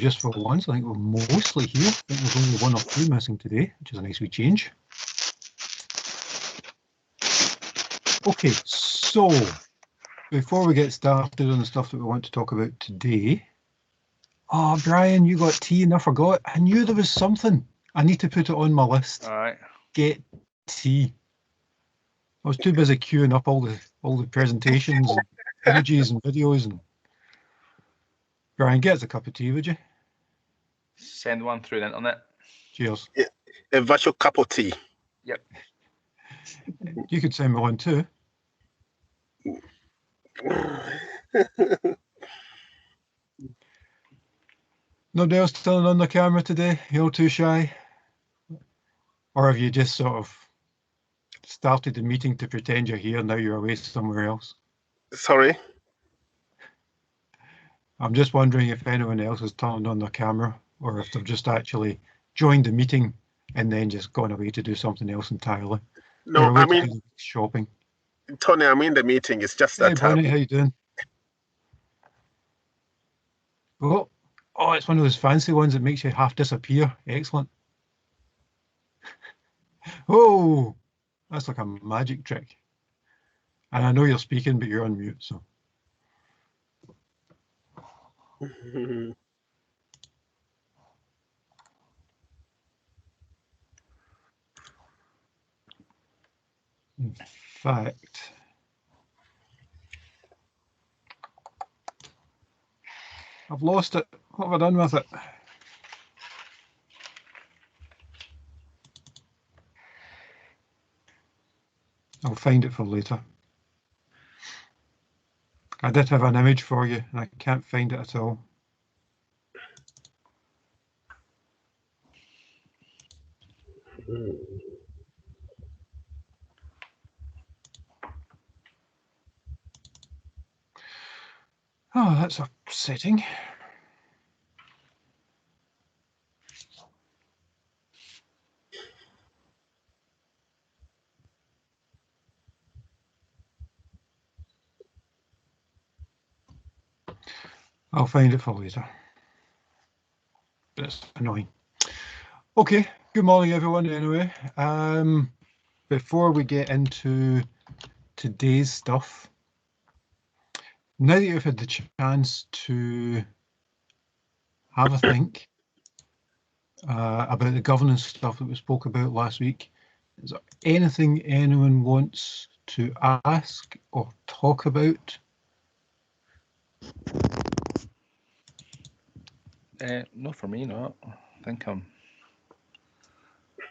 just for once. I think we're mostly here. I think there's only one or two missing today, which is a nice wee change. Okay, so before we get started on the stuff that we want to talk about today. Oh, Brian, you got tea and I forgot. I knew there was something. I need to put it on my list. All right. Get tea. I was too busy queuing up all the presentations and images and videos. And Brian, get us a cup of tea, would you? Send one through the internet. Cheers. Yeah, a virtual cup of tea. Yep. You could send me one too. Nobody else turning on the camera today? You're too shy? Or have you just sort of started the meeting to pretend you're here, now you're away somewhere else? Sorry? I'm just wondering if anyone else has turned on their camera or if they've just actually joined the meeting and then just gone away to do something else entirely. No, I mean, shopping. Tony, I'm in the meeting. It's just that. Hey, Bonnie, how you doing? Oh, it's one of those fancy ones that makes you half disappear. Excellent. Oh, that's like a magic trick. And I know you're speaking, but you're on mute, so. In fact, I've lost it. What have I done with it? I'll find it for later. I did have an image for you, and I can't find it at all. Oh, that's upsetting. I'll find it for later. But it's annoying. Okay, good morning everyone anyway. Before we get into today's stuff, now that you've had the chance to have a think about the governance stuff that we spoke about last week, is there anything anyone wants to ask or talk about? No, for me, not. I think I'm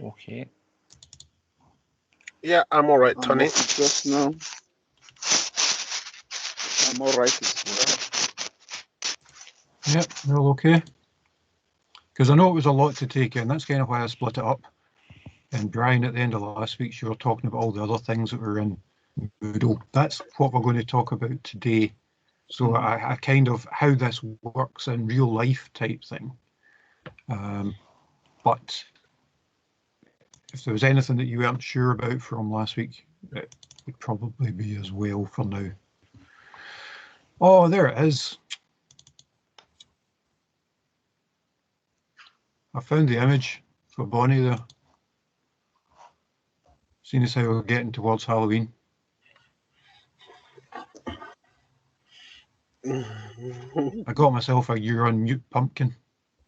okay. Yeah, I'm all right, Tony. Just now. I'm all right as well. Yep, they're all okay. Because I know it was a lot to take in. That's kind of why I split it up. And Brian, at the end of last week, you were talking about all the other things that were in Moodle. That's what we're going to talk about today. So I kind of how this works in real life type thing. But if there was anything that you weren't sure about from last week, it would probably be as well for now. Oh, there it is. I found the image for Bonnie there. Seeing as how we're getting towards Halloween. I got myself a You're on Mute pumpkin,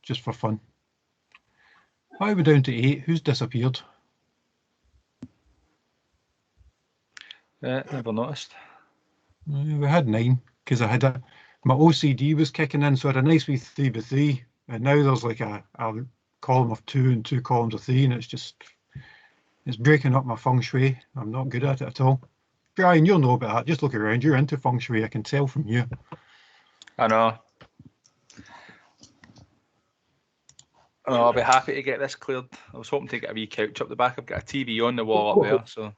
just for fun. Why are we down to 8? Who's disappeared? Never noticed. We had 9, because I had my OCD was kicking in, so I had a nice wee 3x3, and now there's like a column of 2 and 2 columns of 3, and it's breaking up my feng shui. I'm not good at it at all. Brian, you'll know about that. Just look around. You're into feng shui. I can tell from you. I know. I'll be happy to get this cleared. I was hoping to get a wee couch up the back. I've got a TV on the wall up there, so I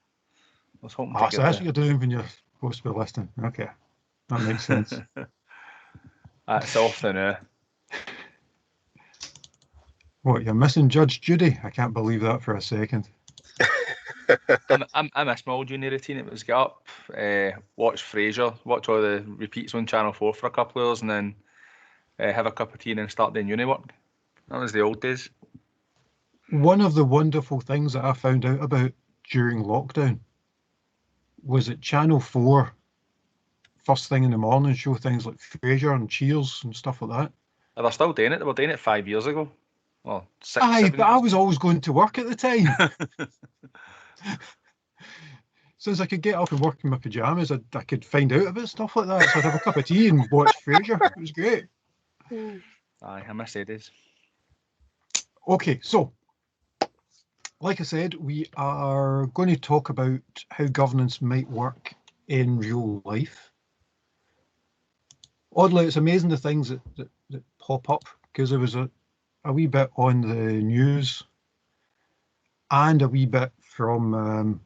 was hoping to get so that's what you're doing when you're supposed to be listening. Okay, that makes sense. That's off the now. What, you're missing Judge Judy? I can't believe that for a second. I missed my old uni routine. It was get up, watch Frasier, watch all the repeats on Channel 4 for a couple of hours, and then have a cup of tea and then start doing uni work. That was the old days. One of the wonderful things that I found out about during lockdown was that Channel 4, first thing in the morning, show things like Frasier and Cheers and stuff like that. They're still doing it. They were doing it 5 years ago. Well, 6, Aye, 7 but I years. was always going to work at the time. Since I could get up and work in my pyjamas, I could find out about stuff like that. So I'd have a cup of tea and watch Frasier. It was great. Aye, I miss the days. Okay, so like I said, we are going to talk about how governance might work in real life. Oddly, it's amazing the things that pop up, because there was a wee bit on the news and a wee bit from,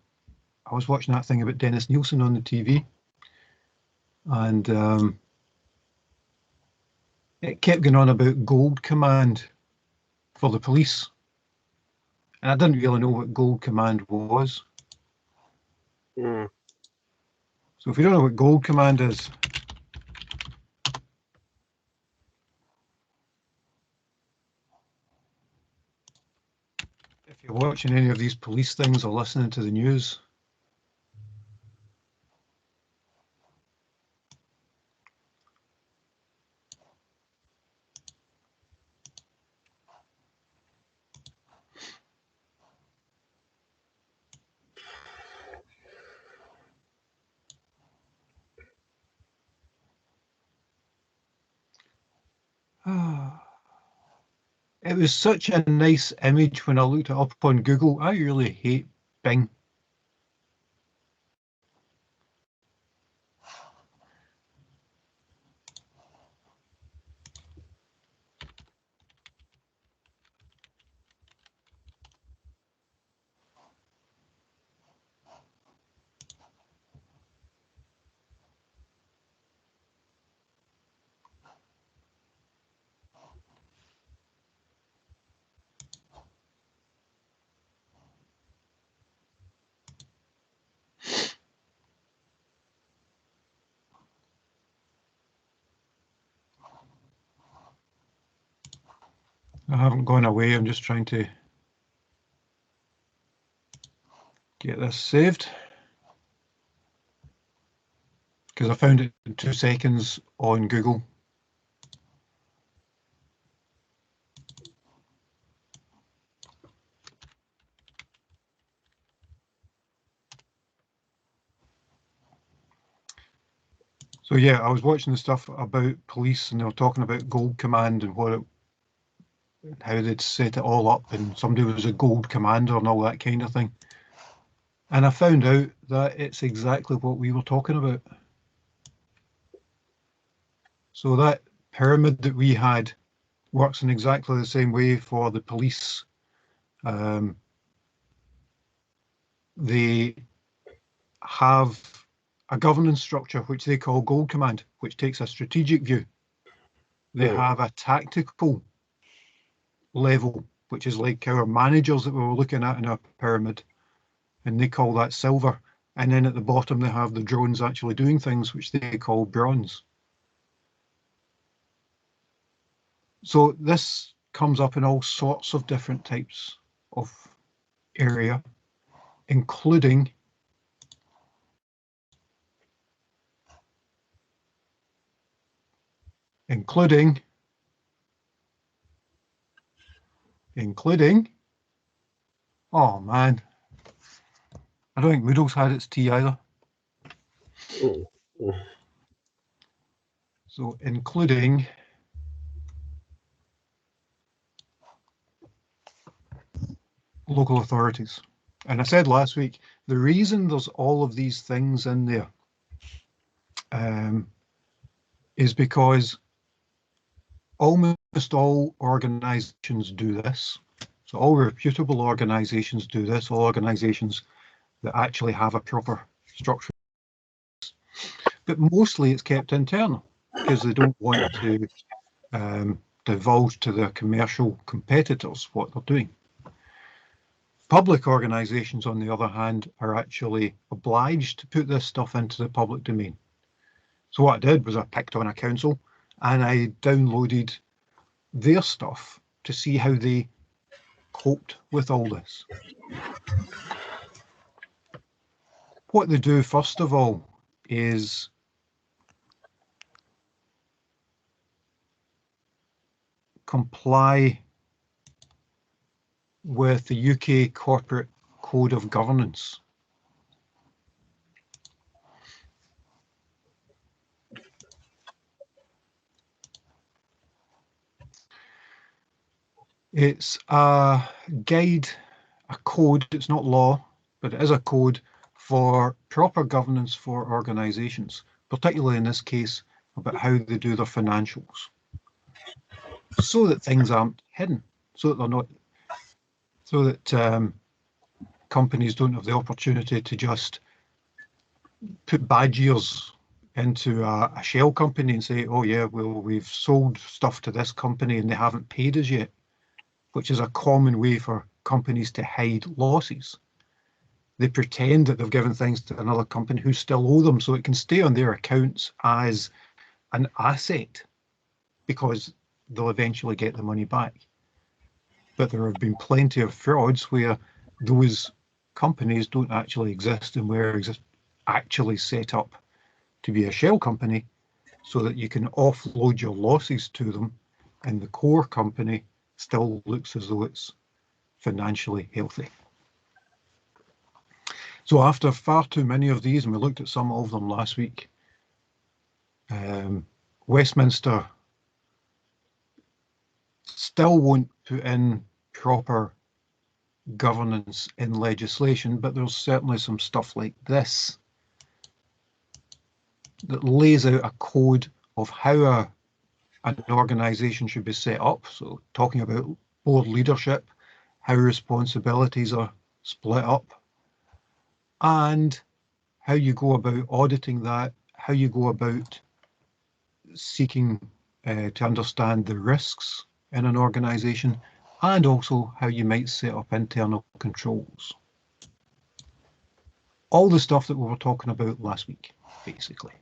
I was watching that thing about Dennis Nielsen on the TV, and it kept going on about Gold Command for the police. And I didn't really know what Gold Command was. Mm. So if you don't know what Gold Command is, if you're watching any of these police things or listening to the news, it was such a nice image when I looked it up on Google. I really hate Bing. I haven't gone away. I'm just trying to get this saved, because I found it in 2 seconds on Google. So yeah, I was watching the stuff about police, and they were talking about Gold Command and how they'd set it all up, and somebody was a gold commander and all that kind of thing. And I found out that it's exactly what we were talking about. So that pyramid that we had works in exactly the same way for the police. They have a governance structure which they call Gold Command, which takes a strategic view. They have a tactical level, which is like our managers that we were looking at in our pyramid, and they call that silver. And then at the bottom they have the drones actually doing things, which they call bronze. So this comes up in all sorts of different types of area, including oh man, I don't think Moodle's had its tea either. So including local authorities. And I said last week, the reason there's all of these things in there is because almost all organizations do this. So all reputable organizations do this, all organizations that actually have a proper structure. But mostly it's kept internal because they don't want to divulge to their commercial competitors what they're doing. Public organizations, on the other hand, are actually obliged to put this stuff into the public domain. So what I did was I picked on a council and I downloaded their stuff to see how they coped with all this. What they do, first of all, is comply with the UK Corporate Code of Governance. It's a guide, a code, it's not law, but it is a code for proper governance for organisations, particularly in this case about how they do their financials, so that things aren't hidden, so that they're not, so that companies don't have the opportunity to just put badgers into a shell company and say, oh yeah, well, we've sold stuff to this company and they haven't paid us yet, which is a common way for companies to hide losses. They pretend that they've given things to another company who still owe them, so it can stay on their accounts as an asset because they'll eventually get the money back. But there have been plenty of frauds where those companies don't actually exist and were actually set up to be a shell company so that you can offload your losses to them and the core company still looks as though it's financially healthy. So after far too many of these, and we looked at some of them last week, Westminster still won't put in proper governance in legislation, but there's certainly some stuff like this that lays out a code of how an organisation should be set up. So talking about board leadership, how responsibilities are split up, and how you go about auditing that, how you go about seeking to understand the risks in an organisation, and also how you might set up internal controls. All the stuff that we were talking about last week, basically.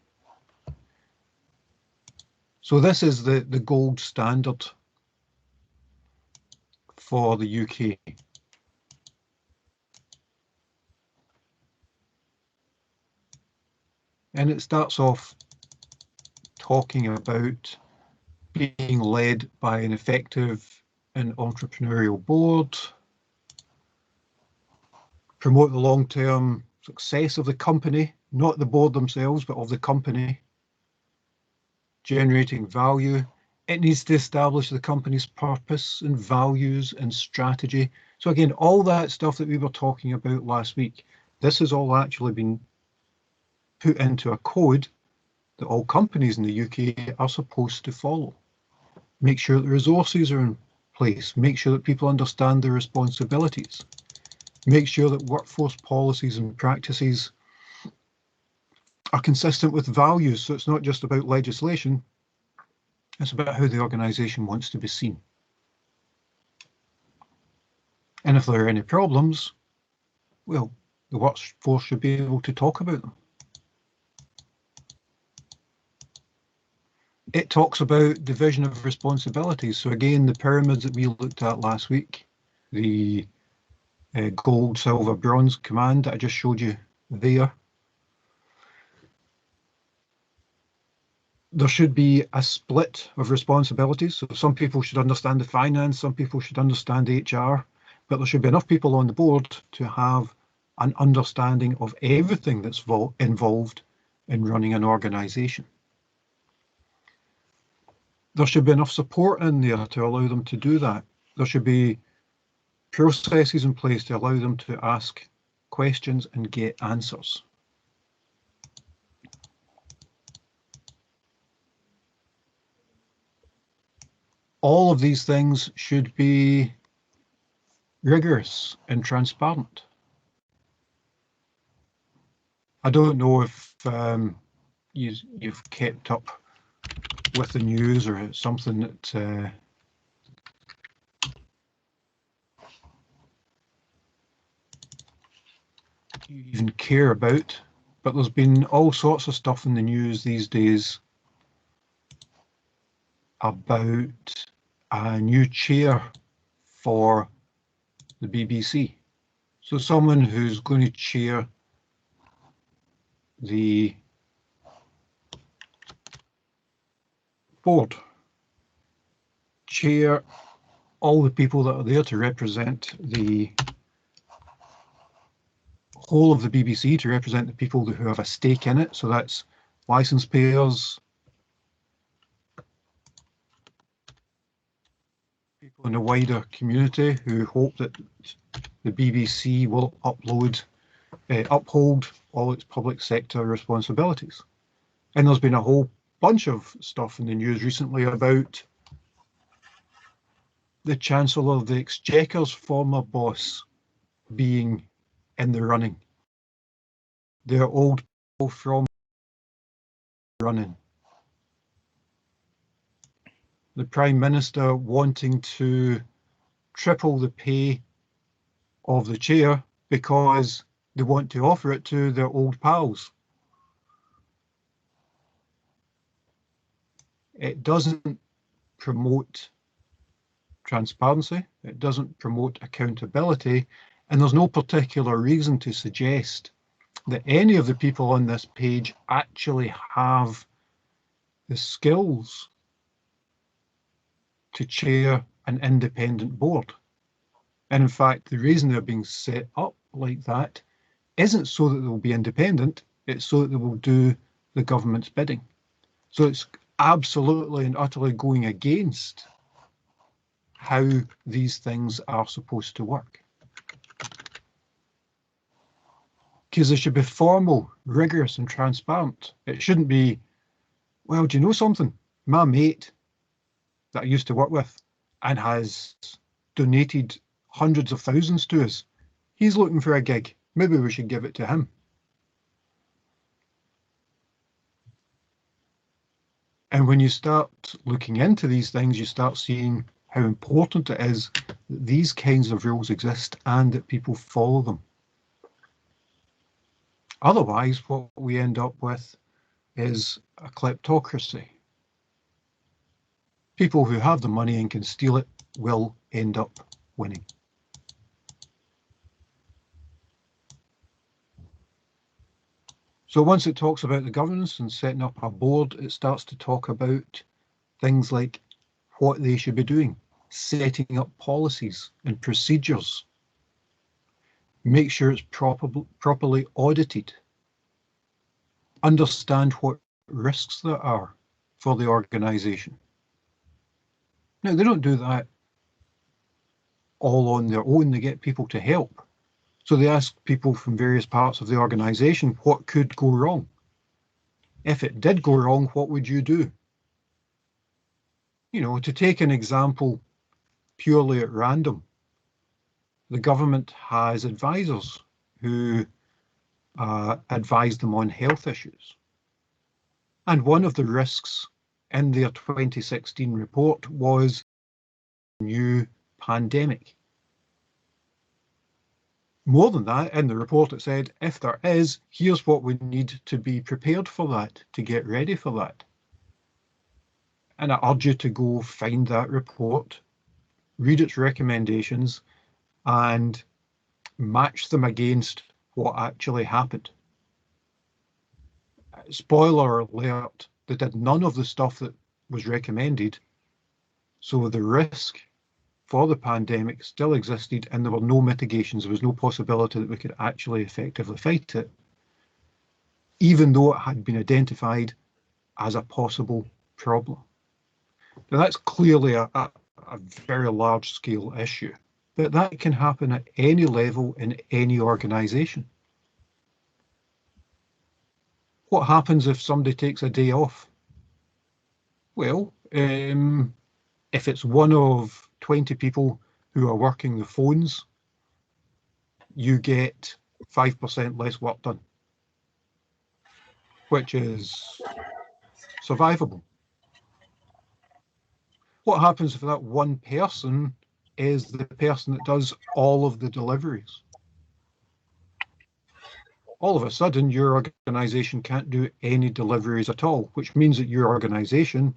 So this is the gold standard for the UK. And it starts off talking about being led by an effective and entrepreneurial board, promote the long-term success of the company, not the board themselves, but of the company, generating value. It needs to establish the company's purpose and values and strategy. So again, all that stuff that we were talking about last week, this has all actually been put into a code that all companies in the UK are supposed to follow. Make sure that resources are in place, make sure that people understand their responsibilities, make sure that workforce policies and practices are consistent with values. So it's not just about legislation, it's about how the organisation wants to be seen. And if there are any problems, well, the workforce should be able to talk about them. It talks about division of responsibilities. So again, the pyramids that we looked at last week, the gold, silver, bronze command that I just showed you there. There should be a split of responsibilities. So some people should understand the finance, some people should understand HR, but there should be enough people on the board to have an understanding of everything that's involved in running an organisation. There should be enough support in there to allow them to do that. There should be processes in place to allow them to ask questions and get answers. All of these things should be rigorous and transparent. I don't know if you've kept up with the news or it's something that you even care about, but there's been all sorts of stuff in the news these days about a new chair for the BBC. So someone who's going to chair the board, chair all the people that are there to represent the whole of the BBC, to represent the people who have a stake in it. So that's licence payers, people in the wider community who hope that the BBC will uphold all its public sector responsibilities. And there's been a whole bunch of stuff in the news recently about the Chancellor of the Exchequer's former boss being in the running. They're old people from running. The Prime Minister wanting to triple the pay of the chair because they want to offer it to their old pals. It doesn't promote transparency, it doesn't promote accountability, and there's no particular reason to suggest that any of the people on this page actually have the skills to chair an independent board. And in fact, the reason they're being set up like that isn't so that they'll be independent, it's so that they will do the government's bidding. So it's absolutely and utterly going against how these things are supposed to work. Because they should be formal, rigorous and transparent. It shouldn't be, well, do you know something? My mate that I used to work with and has donated hundreds of thousands to us, he's looking for a gig. Maybe we should give it to him. And when you start looking into these things, you start seeing how important it is that these kinds of rules exist and that people follow them. Otherwise, what we end up with is a kleptocracy. People who have the money and can steal it will end up winning. So once it talks about the governance and setting up a board, it starts to talk about things like what they should be doing, setting up policies and procedures, make sure it's properly audited, understand what risks there are for the organisation. Now, they don't do that all on their own, they get people to help. So they ask people from various parts of the organisation what could go wrong. If it did go wrong, what would you do? You know, to take an example purely at random, the government has advisors who advise them on health issues. And one of the risks in their 2016 report was a new pandemic. More than that, in the report it said, if there is, here's what we need to be prepared for that, to get ready for that. And I urge you to go find that report, read its recommendations, and match them against what actually happened. Spoiler alert, they did none of the stuff that was recommended, so the risk for the pandemic still existed and there were no mitigations. There was no possibility that we could actually effectively fight it, even though it had been identified as a possible problem. Now that's clearly a very large scale issue, but that can happen at any level in any organisation. What happens if somebody takes a day off? Well, if it's one of 20 people who are working the phones, you get 5% less work done, which is survivable. What happens if that one person is the person that does all of the deliveries? All of a sudden, your organisation can't do any deliveries at all, which means that your organisation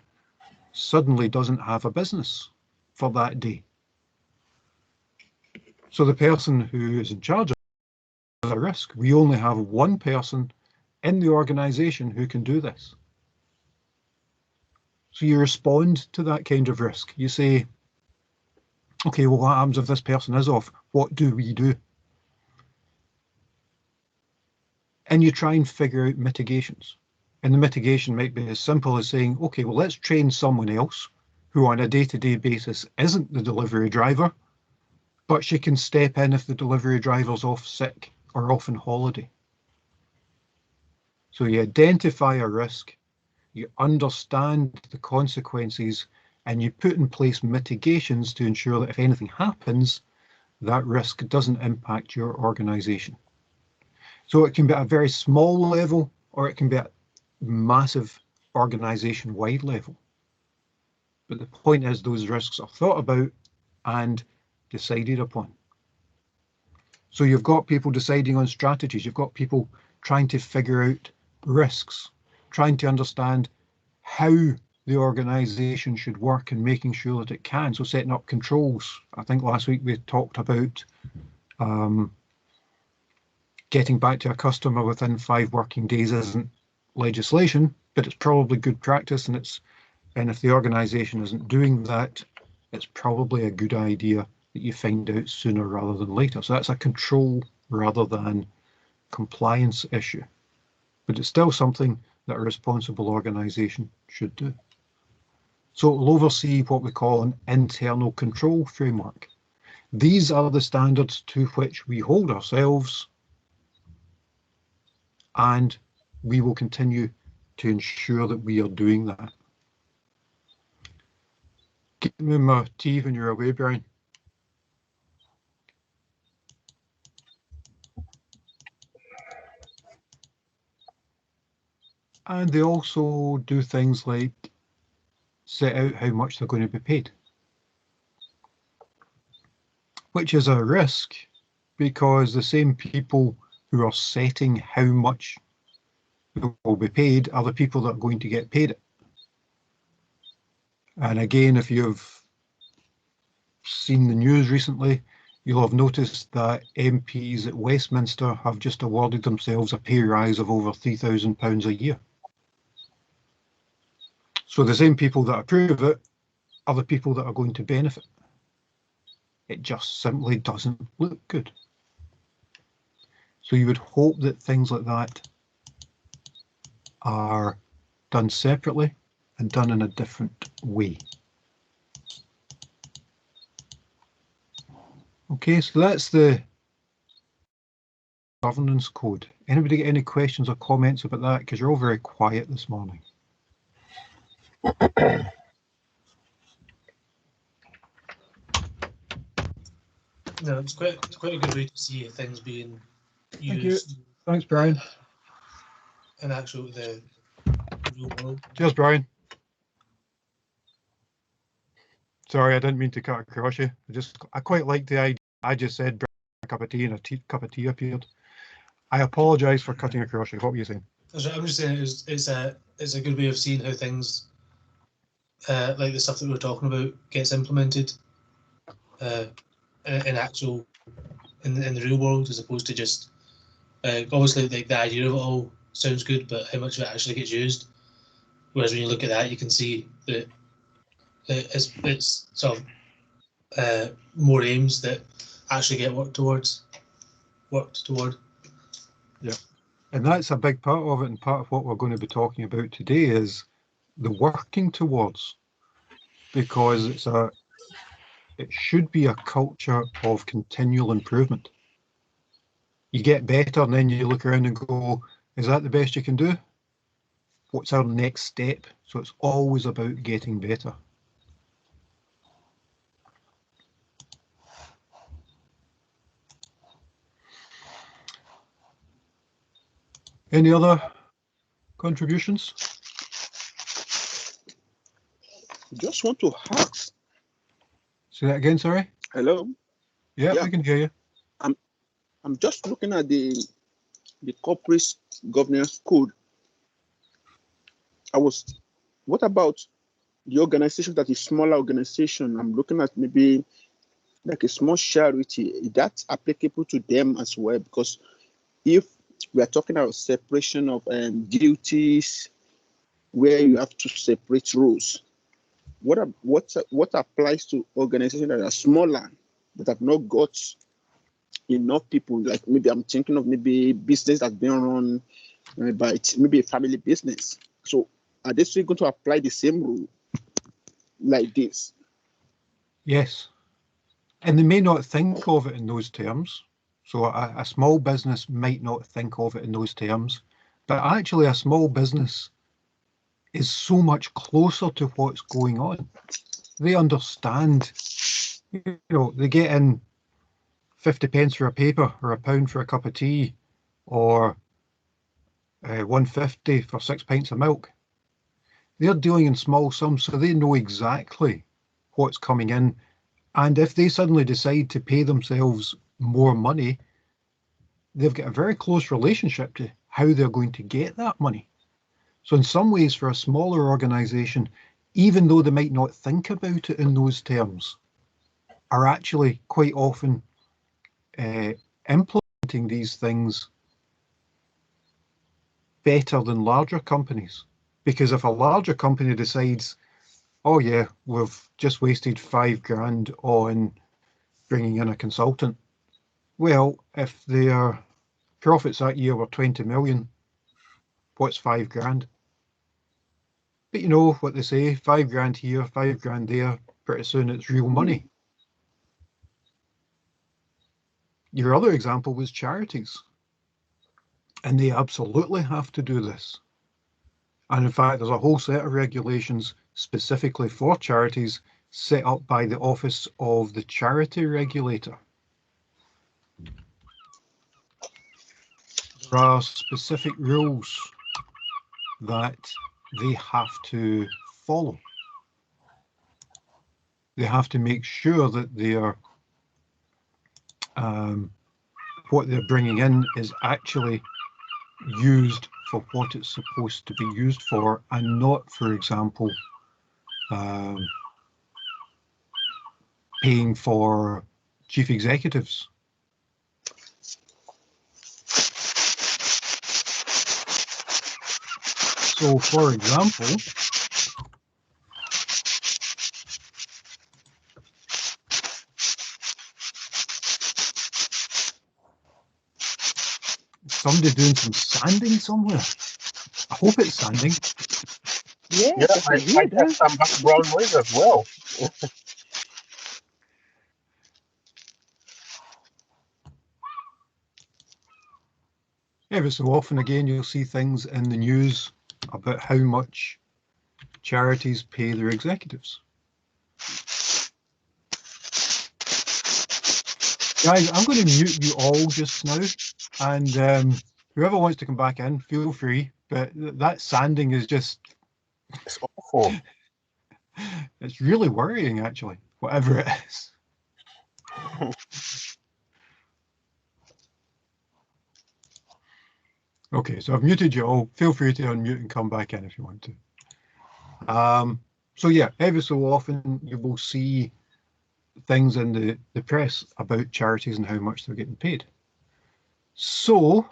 suddenly doesn't have a business for that day. So the person who is in charge of the risk, we only have one person in the organization who can do this. So you respond to that kind of risk. You say, okay, well, what happens if this person is off? What do we do? And you try and figure out mitigations. And the mitigation might be as simple as saying, okay, well, let's train someone else who on a day-to-day basis isn't the delivery driver, but she can step in if the delivery driver's off sick or off on holiday. So you identify a risk, you understand the consequences, and you put in place mitigations to ensure that if anything happens, that risk doesn't impact your organization. So it can be at a very small level, or it can be at massive organization-wide level. But the point is those risks are thought about and decided upon. So you've got people deciding on strategies, you've got people trying to figure out risks, trying to understand how the organization should work and making sure that it can. So setting up controls. I think last week we talked about getting back to a customer within 5 working days isn't legislation, but it's probably good practice, and if the organization isn't doing that, it's probably a good idea that you find out sooner rather than later. So that's a control rather than compliance issue. But it's still something that a responsible organization should do. So it will oversee what we call an internal control framework. These are the standards to which we hold ourselves, and we will continue to ensure that we are doing that. Give me my tea when you're away, Brian. And they also do things like set out how much they're going to be paid, which is a risk because the same people who are setting how much will be paid are the people that are going to get paid it. And again, if you've seen the news recently, you'll have noticed that MPs at Westminster have just awarded themselves a pay rise of over £3,000 a year. So the same people that approve it are the people that are going to benefit. It just simply doesn't look good. So you would hope that things like that are done separately and done in a different way. Okay, so that's the governance code. Anybody get any questions or comments about that? Because you're all very quiet this morning. No, it's quite a good way to see things being Thank you. used Thanks, Brian. in actual the real world. Cheers, Brian. Sorry, I didn't mean to cut across you. I quite like the idea. I just said bring a cup of tea and a cup of tea appeared. I apologise for cutting across you. What were you saying? I'm just saying it's a good way of seeing how things like the stuff that we're talking about gets implemented in actual in the real world, as opposed to just obviously like the idea of it all sounds good, but how much of it actually gets used. Whereas when you look at that, you can see that it's sort of more aims that actually get worked toward. Yeah, and that's a big part of it, and part of what we're going to be talking about today is the working towards, because it should be a culture of continual improvement. You get better and then you look around and go, is that the best you can do? What's our next step? So it's always about getting better. Any other contributions? Just want to ask. Say that again, sorry? Hello? Yeah, Yeah. we can hear you. I'm just looking at the corporate governance code. What about the organization that is smaller organization, I'm looking at maybe like a small charity, that's applicable to them as well. Because if we are talking about separation of duties, where you have to separate roles, what applies to organizations that are smaller, that have not got enough people? Like maybe I'm thinking of maybe business that's being run by maybe a family business. So are they still going to apply the same rule like this? Yes. And they may not think of it in those terms. So a small business might not think of it in those terms, but actually a small business is so much closer to what's going on. They understand, they get in 50 pence for a paper or £1 for a cup of tea or 150 for 6 pints of milk. They're dealing in small sums, so they know exactly what's coming in. And if they suddenly decide to pay themselves more money, they've got a very close relationship to how they're going to get that money. So in some ways, for a smaller organization, even though they might not think about it in those terms, are actually quite often implementing these things better than larger companies. Because if a larger company decides, oh yeah, we've just wasted £5,000 on bringing in a consultant. Well, if their profits that year were 20 million, what's £5,000? But you know what they say, £5,000 here, £5,000 there, pretty soon it's real money. Your other example was charities. And they absolutely have to do this. And in fact, there's a whole set of regulations specifically for charities set up by the Office of the Charity Regulator. There are specific rules that they have to follow. They have to make sure that their what they're bringing in is actually used for what it's supposed to be used for, and not, for example, paying for chief executives. So, for example, somebody doing some sanding somewhere. I hope it's sanding. Yeah, Yeah, that's I weird, have some background noise as well. Every so often, again, you'll see things in the news about how much charities pay their executives. Guys, I'm going to mute you all just now, and whoever wants to come back in, feel free. But that sanding is just, It's awful. it's really worrying, actually, whatever it is. Okay, so I've muted you all. Feel free to unmute and come back in if you want to. So yeah, every so often you will see things in the press about charities and how much they're getting paid. So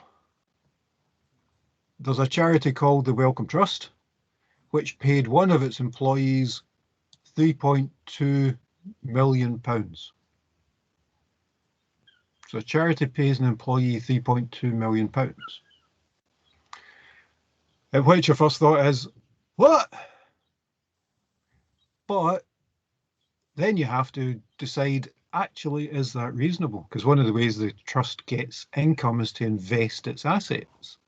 there's a charity called the Wellcome Trust, which paid one of its employees £3.2 million. So a charity pays an employee £3.2 million. At which your first thought is, what? But then you have to decide, actually, is that reasonable? Because one of the ways the trust gets income is to invest its assets.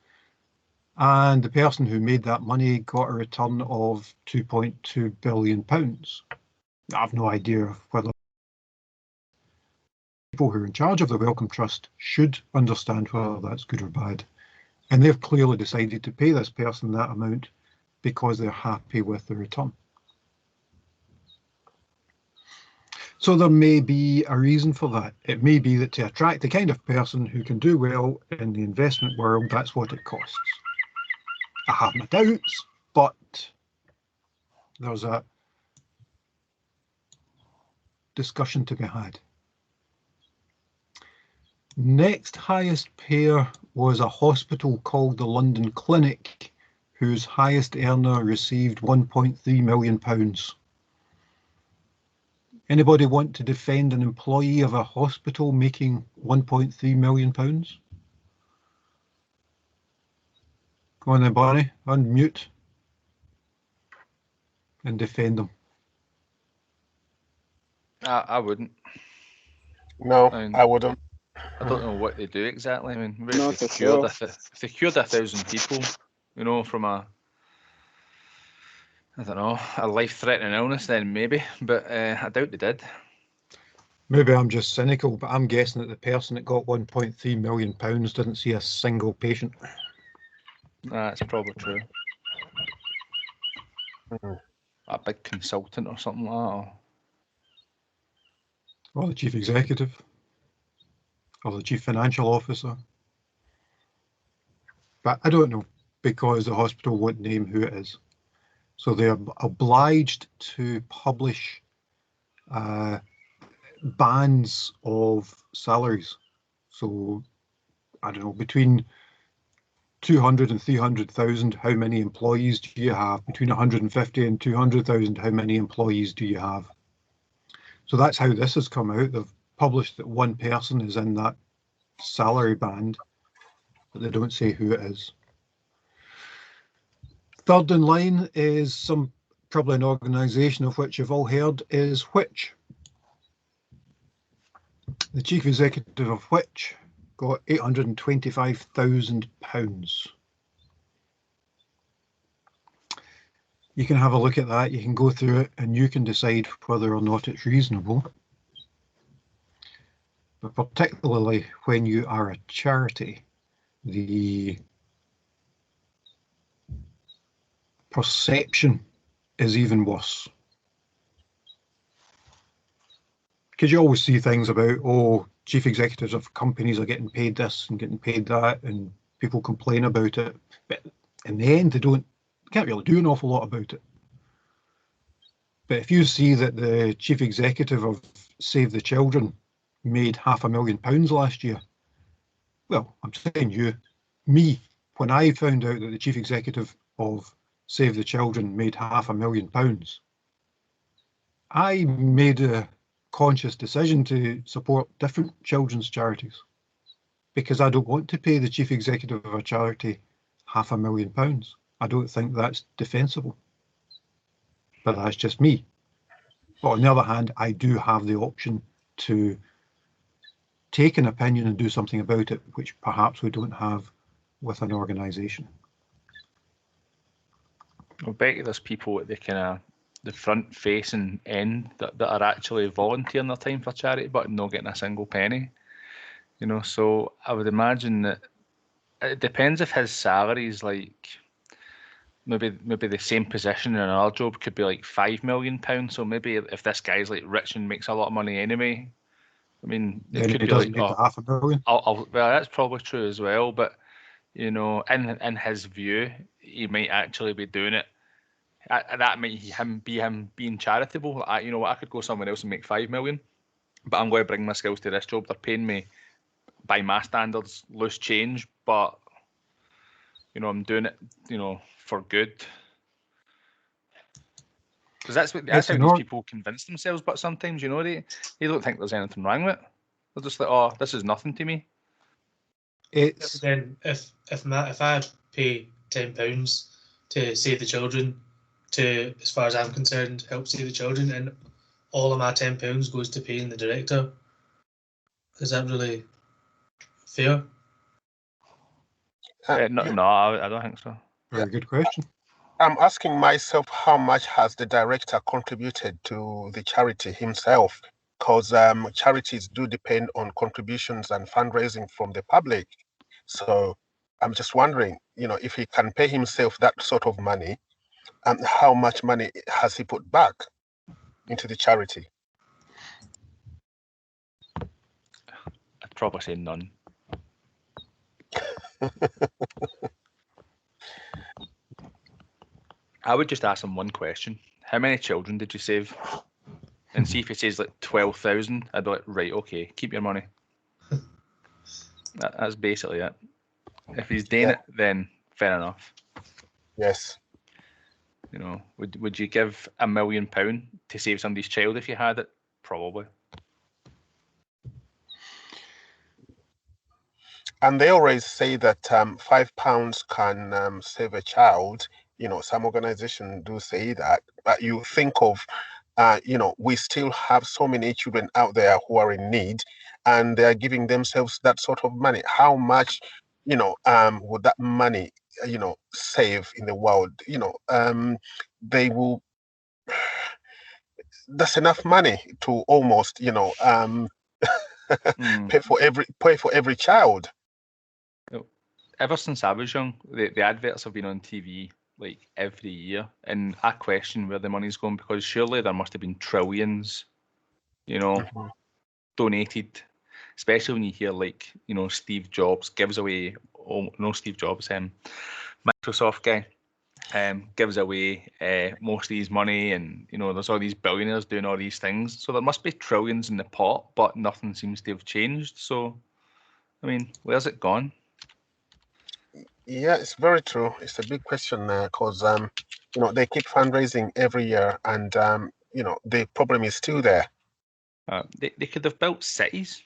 And the person who made that money got a return of £2.2 billion. I have no idea whether people who are in charge of the Wellcome Trust should understand whether that's good or bad. And they've clearly decided to pay this person that amount because they're happy with the return. So there may be a reason for that. It may be that to attract the kind of person who can do well in the investment world, that's what it costs. I have my doubts, but there's a discussion to be had. Next highest payer was a hospital called the London Clinic, whose highest earner received £1.3 million. Anybody want to defend an employee of a hospital making £1.3 million? Go on then, Barney, unmute and defend them. I wouldn't. No, And- I wouldn't. I don't know what they do exactly. I mean, maybe Not if they at cured all. if they cured 1,000 people, you know, from a, I don't know, a life-threatening illness, then maybe. But I doubt they did. Maybe I'm just cynical, but I'm guessing that the person that got £1.3 million didn't see a single patient. That's probably true. Mhm. A big consultant or something like that. Or the chief executive, or the chief financial officer. But I don't know, because the hospital won't name who it is. So they're obliged to publish bands of salaries. So, I don't know, between 200 and 300,000, how many employees do you have? Between 150 and 200,000, how many employees do you have? So that's how this has come out. They've published that one person is in that salary band, but they don't say who it is. Third in line is probably an organisation of which you've all heard, is Which. The chief executive of Which got £825,000. You can have a look at that, you can go through it, and you can decide whether or not it's reasonable. But particularly when you are a charity, the perception is even worse. Because you always see things about, oh, chief executives of companies are getting paid this and getting paid that, and people complain about it. But in the end, they can't really do an awful lot about it. But if you see that the chief executive of Save the Children made £500,000 last year, well, I'm saying me, when I found out that the chief executive of Save the Children made £500,000, I made a conscious decision to support different children's charities, because I don't want to pay the chief executive of a charity £500,000. I don't think that's defensible. But that's just me. But on the other hand, I do have the option to take an opinion and do something about it, which perhaps we don't have with an organisation. I bet you there's people at the front facing end that are actually volunteering their time for charity but not getting a single penny. You know, so I would imagine that it depends if his salary is like maybe the same position in another job could be like £5 million. So maybe if this guy's like rich and makes a lot of money anyway, I mean, it Then could he be doesn't like, make the £500,000. well, that's probably true as well. But you know, in his view, he might actually be doing it. That might be him being charitable. You know what? I could go somewhere else and make £5 million, but I'm going to bring my skills to this job. They're paying me, by my standards, loose change, but you know, I'm doing it, you know, for good. Because that's how these people convince themselves. But sometimes, you know, they don't think there's anything wrong with it. They're just like, oh, this is nothing to me. It's Then if I pay £10 to Save the Children, to, as far as I'm concerned, help Save the Children, and all of my £10 goes to paying the director, is that really fair? No, I don't think so. very good question. I'm asking myself, how much has the director contributed to the charity himself? Because charities do depend on contributions and fundraising from the public. So I'm just wondering, you know, if he can pay himself that sort of money, how much money has he put back into the charity? I'd probably say none. I would just ask him one question. How many children did you save And see if he says like 12,000, I'd be like, right, okay, keep your money. That's basically it. If he's doing it, then fair enough. Yes. You know, would you give £1 million to save somebody's child if you had it? Probably. And they always say that £5 can save a child. You know, some organizations do say that, but you think of, you know, we still have so many children out there who are in need, and they are giving themselves that sort of money. How much, you know, would that money, you know, save in the world? You know, they will. That's enough money to almost, you know, pay for every child. Ever since I was young, the adverts have been on TV like every year, and I question where the money's going, because surely there must have been trillions, you know, donated. Especially when you hear, like, you know, Steve Jobs gives away, Steve Jobs, Microsoft guy, gives away most of his money, and, you know, there's all these billionaires doing all these things. So there must be trillions in the pot, but nothing seems to have changed. So, I mean, where's it gone? Yeah, it's very true. It's a big question because you know, they keep fundraising every year, and you know, the problem is still there. They could have built cities.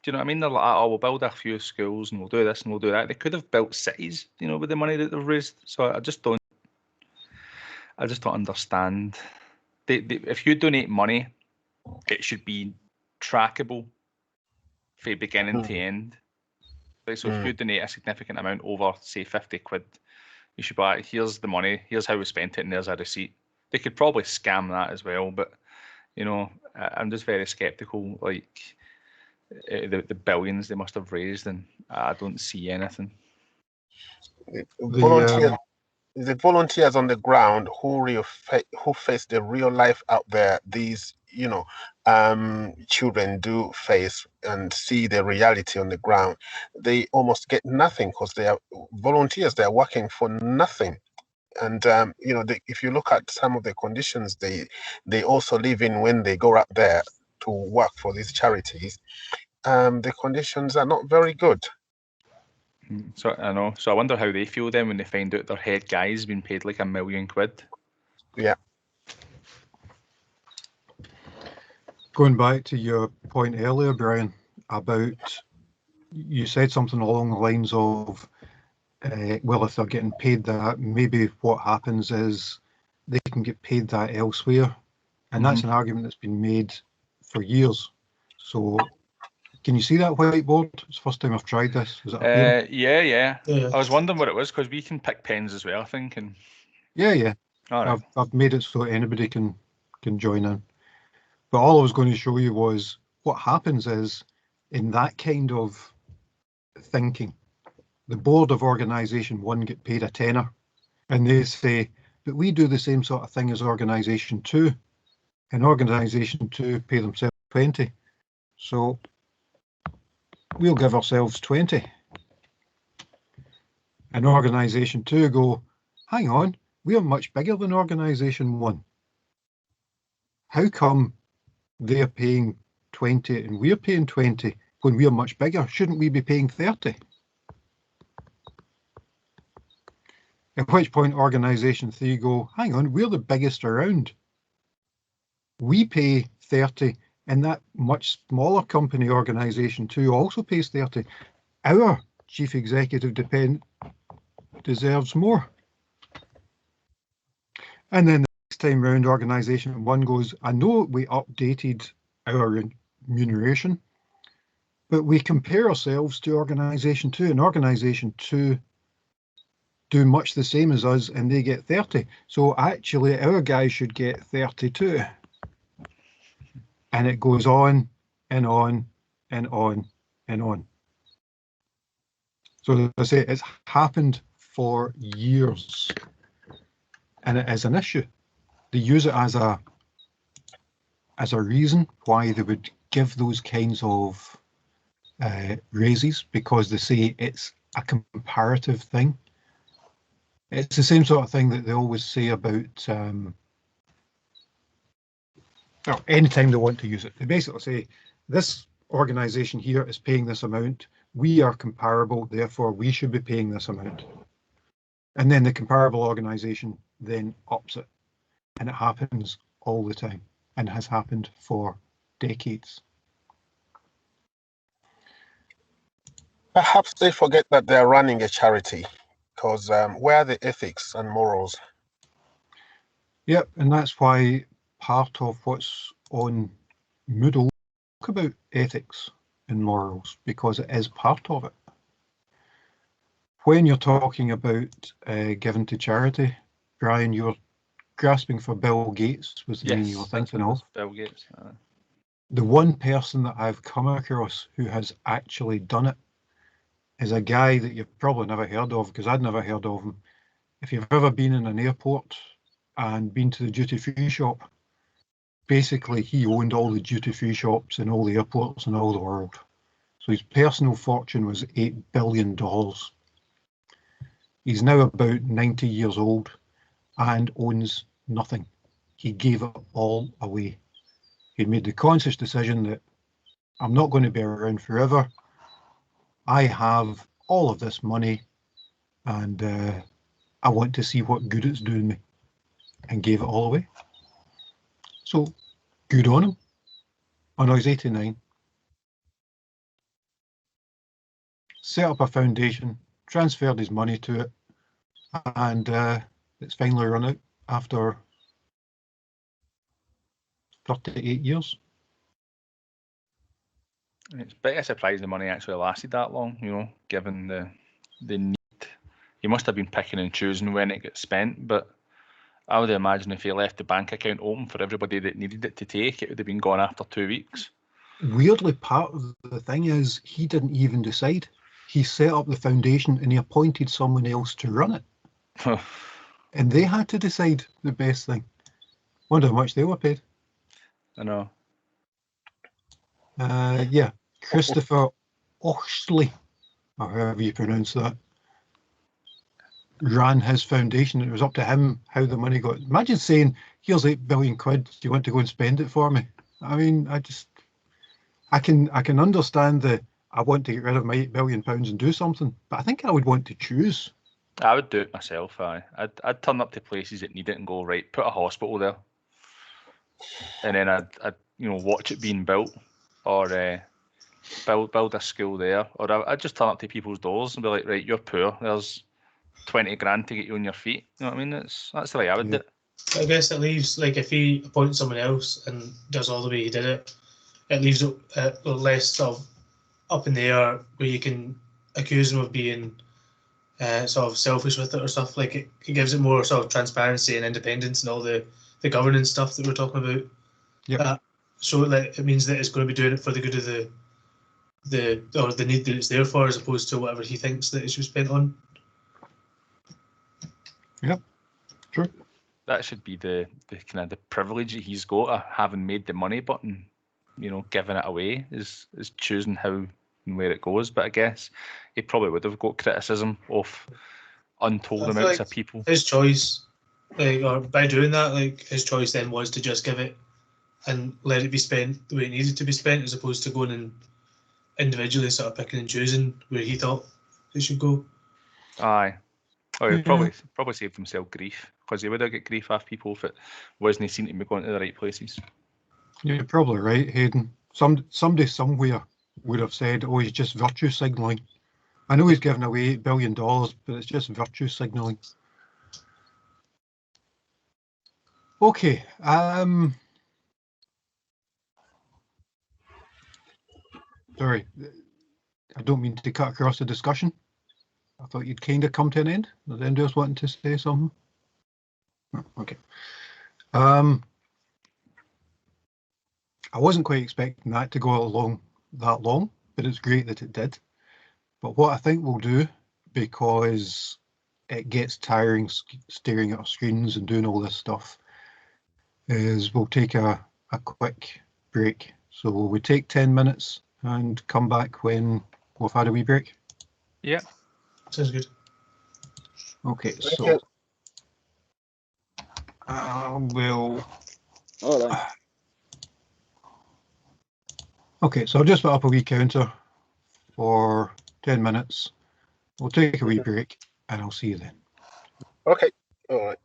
Do you know what I mean? They're like, oh, we'll build a few schools and we'll do this and we'll do that. They could have built cities, you know, with the money that they've raised. So I just don't understand. If you donate money, it should be trackable from beginning to end. Like, so if you donate a significant amount over, say, 50 quid, you should be like, here's the money, here's how we spent it, and there's a receipt. They could probably scam that as well, but, you know, I'm just very skeptical. Like, the billions they must have raised, and I don't see anything. The volunteers on the ground who face the real life out there, these, you know, children do face and see the reality on the ground. They almost get nothing because they are volunteers. They are working for nothing. And you know, if you look at some of the conditions they also live in when they go out there to work for these charities, the conditions are not very good. So I know. So I wonder how they feel then when they find out their head guy's been paid like £1 million. Yeah. Going back to your point earlier, Brian, about, you said something along the lines of, well, if they're getting paid that, maybe what happens is they can get paid that elsewhere. And that's an argument that's been made for years. So can you see that whiteboard? It's the first time I've tried this. Is it yeah. I was wondering what it was, because we can pick pens as well, I think. And yeah. All right. I've made it so anybody can join in. But all I was going to show you was what happens is, in that kind of thinking, the board of organisation 1 get paid a tenner, and they say, but we do the same sort of thing as organisation 2, and organisation 2 pay themselves 20. So we'll give ourselves 20. And organisation 2 go, hang on, we're much bigger than organisation 1. How come they're paying 20 and we're paying 20 when we're much bigger? Shouldn't we be paying 30? At which point organisation 3 go, hang on, we're the biggest around. We pay 30, and that much smaller company, organisation 2, also pays 30. Our chief executive deserves more. And then the next time round, organisation 1 goes, I know we updated our remuneration, but we compare ourselves to organisation 2, and organisation 2 do much the same as us, and they get 30. So actually our guys should get 32. And it goes on and on and on and on. So as I say, it's happened for years, and it is an issue. They use it as a reason why they would give those kinds of raises, because they say it's a comparative thing. It's the same sort of thing that they always say about well, anytime they want to use it. They basically say, this organisation here is paying this amount. We are comparable, therefore we should be paying this amount. And then the comparable organisation then ups it. And it happens all the time and has happened for decades. Perhaps they forget that they're running a charity, because where are the ethics and morals? Yep, and that's why part of what's on Moodle talk about ethics and morals, because it is part of it. When you're talking about giving to charity, Brian, you're grasping for Bill Gates was the name you were thinking of. Bill Gates. The one person that I've come across who has actually done it is a guy that you've probably never heard of, because I'd never heard of him. If you've ever been in an airport and been to the duty-free shop, basically he owned all the duty-free shops in all the airports in all the world. So his personal fortune was $8 billion. He's now about 90 years old and owns nothing. He gave it all away. He made the conscious decision that I'm not going to be around forever. I have all of this money and I want to see what good it's doing me, and gave it all away. So good on him. Oh no, he's 89. Set up a foundation, transferred his money to it, and it's finally run out after 38 years. It's a bit of a surprise the money actually lasted that long, you know, given the need. He must have been picking and choosing when it gets spent, but I would imagine if he left the bank account open for everybody that needed it to take, it would have been gone after 2 weeks. Weirdly, part of the thing is he didn't even decide. He set up the foundation and he appointed someone else to run it. And they had to decide the best thing. Wonder how much they were paid. I know. Yeah, Christopher Oxley, or however you pronounce that, ran his foundation. It was up to him how the money got. Imagine saying, here's £8 billion. Do you want to go and spend it for me? I mean, I can understand the, I want to get rid of my £8 billion and do something, but I think I would want to choose. I would do it myself. I'd turn up to places that need it and go, right, put a hospital there, and then I'd watch it being built, or build a school there, or I'd just turn up to people's doors and be like, right, you're poor, there's 20 grand to get you on your feet. You know what I mean? That's the way I would do it. I guess it leaves, like, if he appoints someone else and does all the way he did it, it leaves it less sort of up in the air where you can accuse him of being sort of selfish with it or stuff. Like, it gives it more sort of transparency and independence and all the governance stuff that we're talking about. Yep. So it means that it's going to be doing it for the good of the need that it's there for, as opposed to whatever he thinks that it should be spent on. Yep, true. That should be the kind of the privilege that he's got of having made the money button, you know, giving it away is choosing how and where it goes. But I guess he probably would have got criticism of untold amounts of people. His choice, or by doing that, his choice then was to just give it and let it be spent the way it needed to be spent, as opposed to going and individually sort of picking and choosing where he thought it should go. Aye. Oh, he probably saved himself grief, because he would have got grief off people if it wasn't seen to be going to the right places. You're probably right, Hayden. Somebody somewhere would have said, oh, he's just virtue signalling. I know he's giving away $8 billion, but it's just virtue signalling. Okay. Sorry, I don't mean to cut across the discussion. I thought you'd kind of come to an end. Does anybody else wanting to say something? No, okay. I wasn't quite expecting that to go along that long, but it's great that it did. But what I think we'll do, because it gets tiring staring at our screens and doing all this stuff, is we'll take a quick break. So will we take 10 minutes and come back when we've had a wee break? Yeah. Sounds good. Okay, so we'll all right. Okay, so I'll just put up a wee counter for 10 minutes. We'll take a wee break and I'll see you then. Okay. All right.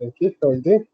Thank you. How are you doing?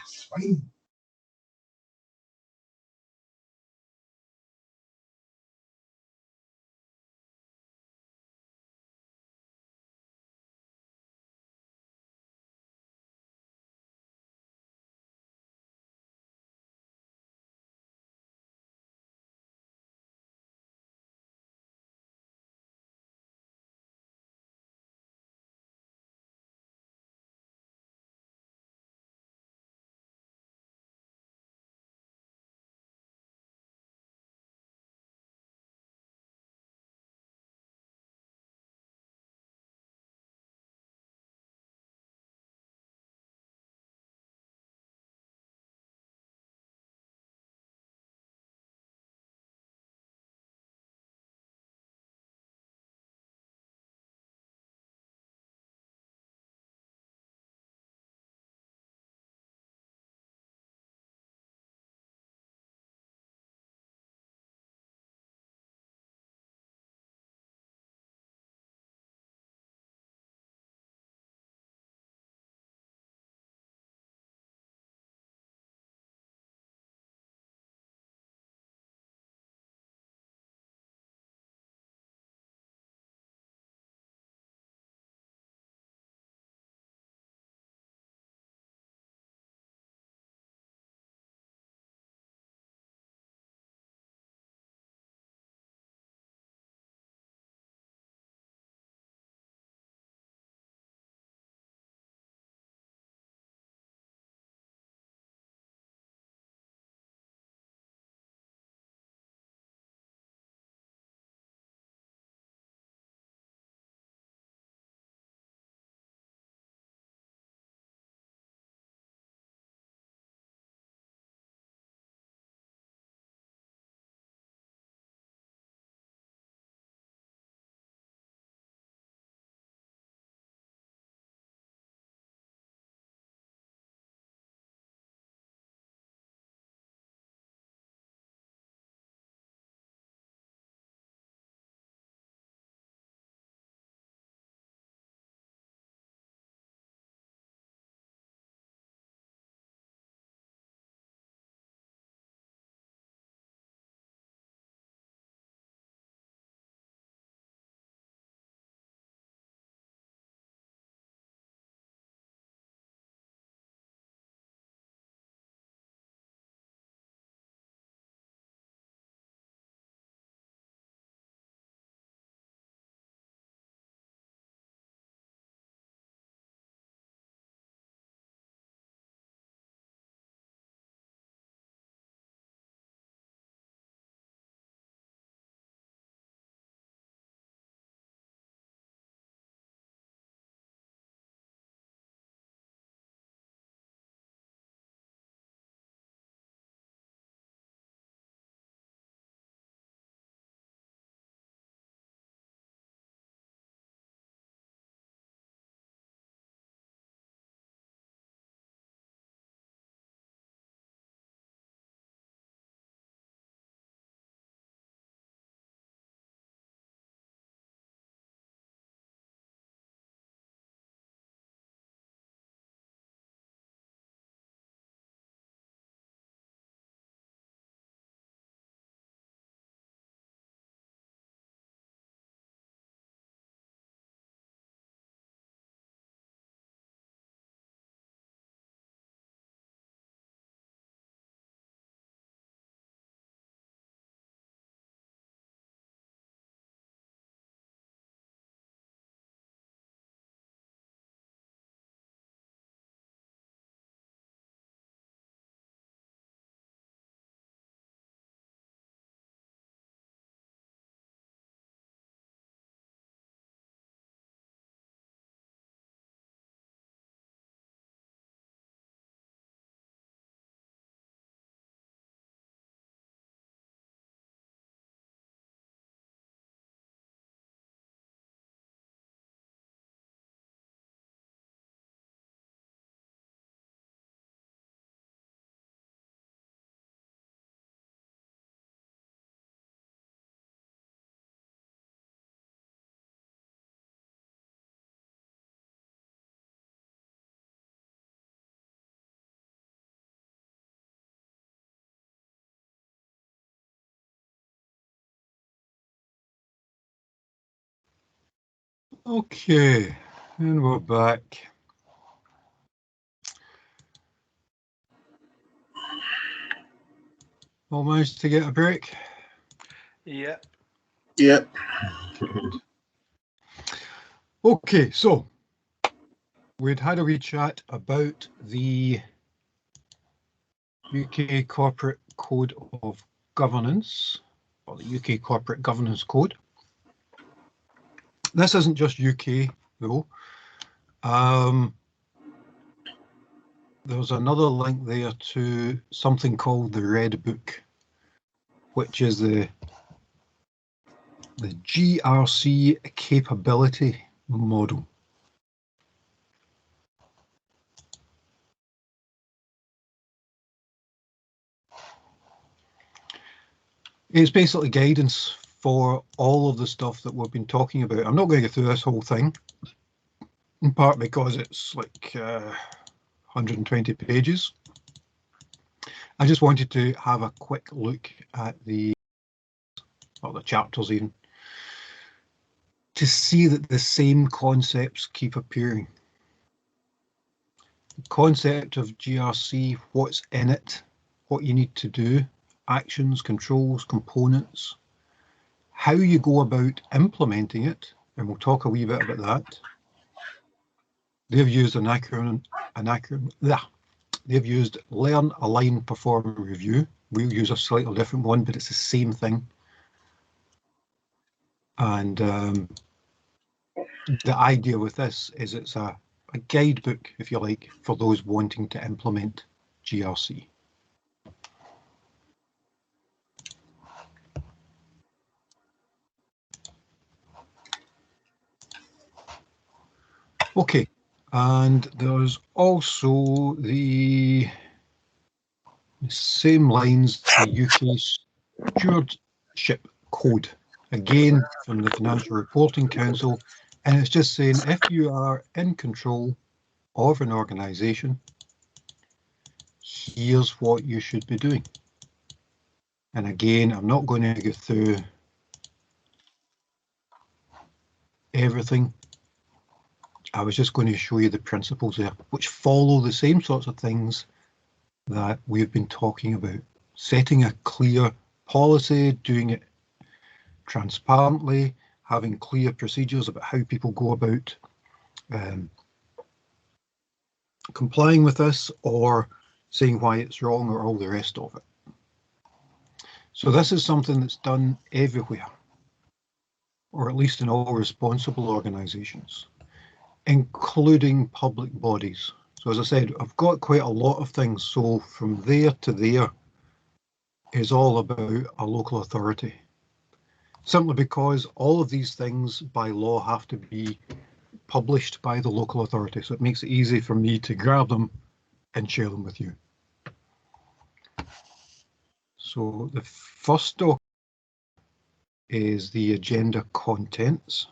It's fine. Okay, and we're back. All managed to get a break? Yeah. Yeah. Good. Okay, so we'd had a wee chat about the UK Corporate Code of Governance, or the UK Corporate Governance Code. This isn't just UK though. There's another link there to something called the Red Book, which is the GRC capability model. It's basically guidance for all of the stuff that we've been talking about. I'm not going to go through this whole thing, in part because it's like 120 pages. I just wanted to have a quick look at the chapters even, to see that the same concepts keep appearing. The concept of GRC, what's in it, what you need to do, actions, controls, components, how you go about implementing it, and we'll talk a wee bit about that. They've used they've used learn, align, perform, review. We'll use a slightly different one, but it's the same thing. And the idea with this is it's a guidebook, if you like, for those wanting to implement GRC. Okay, and there's also the same lines, the UK Stewardship Code, again from the Financial Reporting Council, and it's just saying if you are in control of an organisation, here's what you should be doing. And again, I'm not going to go through everything. I was just going to show you the principles there, which follow the same sorts of things that we've been talking about. Setting a clear policy, doing it transparently, having clear procedures about how people go about complying with this, or saying why it's wrong, or all the rest of it. So this is something that's done everywhere, or at least in all responsible organisations, including public bodies. So as I said, I've got quite a lot of things. So from there to there is all about a local authority. Simply because all of these things by law have to be published by the local authority. So it makes it easy for me to grab them and share them with you. So the first document is the agenda contents.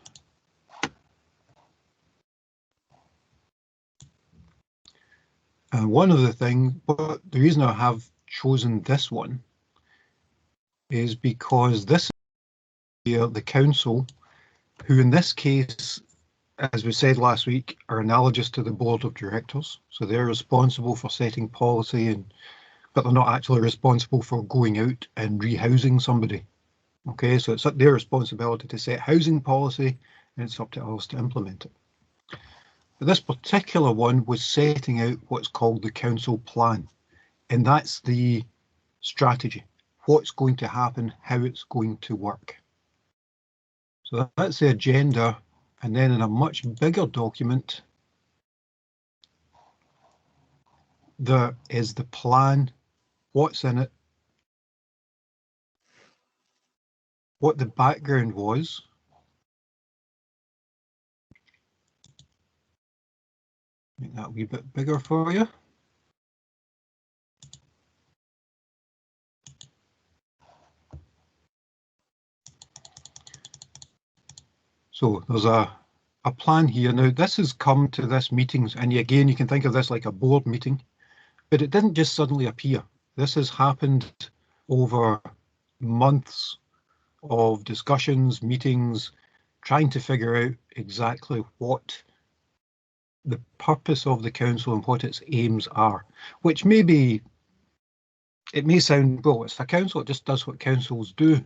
And one of the things, but the reason I have chosen this one is because this is the council, who in this case, as we said last week, are analogous to the board of directors. So they're responsible for setting policy, but they're not actually responsible for going out and rehousing somebody. Okay, so it's their responsibility to set housing policy, and it's up to us to implement it. But this particular one was setting out what's called the council plan, and that's the strategy, what's going to happen, how it's going to work. So that's the agenda, and then in a much bigger document, there is the plan, what's in it, what the background was, make that a wee bit bigger for you. So there's a plan here. Now this has come to this meetings, and again, you can think of this like a board meeting, but it didn't just suddenly appear. This has happened over months of discussions, meetings, trying to figure out exactly what the purpose of the council and what its aims are, which maybe, it may sound, well, it's a council, it just does what councils do,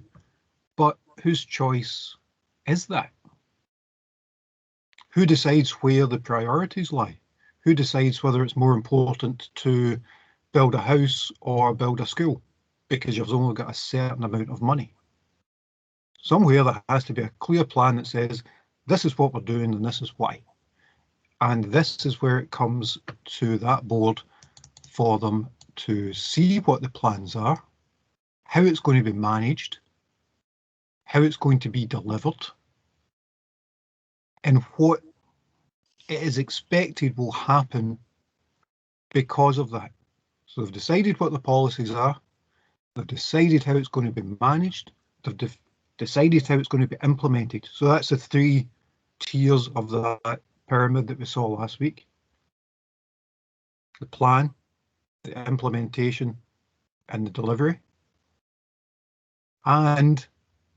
but whose choice is that? Who decides where the priorities lie? Who decides whether it's more important to build a house or build a school because you've only got a certain amount of money? Somewhere there has to be a clear plan that says, this is what we're doing and this is why. And this is where it comes to that board for them to see what the plans are, how it's going to be managed, how it's going to be delivered, and what it is expected will happen because of that. So they've decided what the policies are, they've decided how it's going to be managed, they've decided how it's going to be implemented. So that's the 3 tiers of that pyramid that we saw last week. The plan, the implementation, and the delivery. And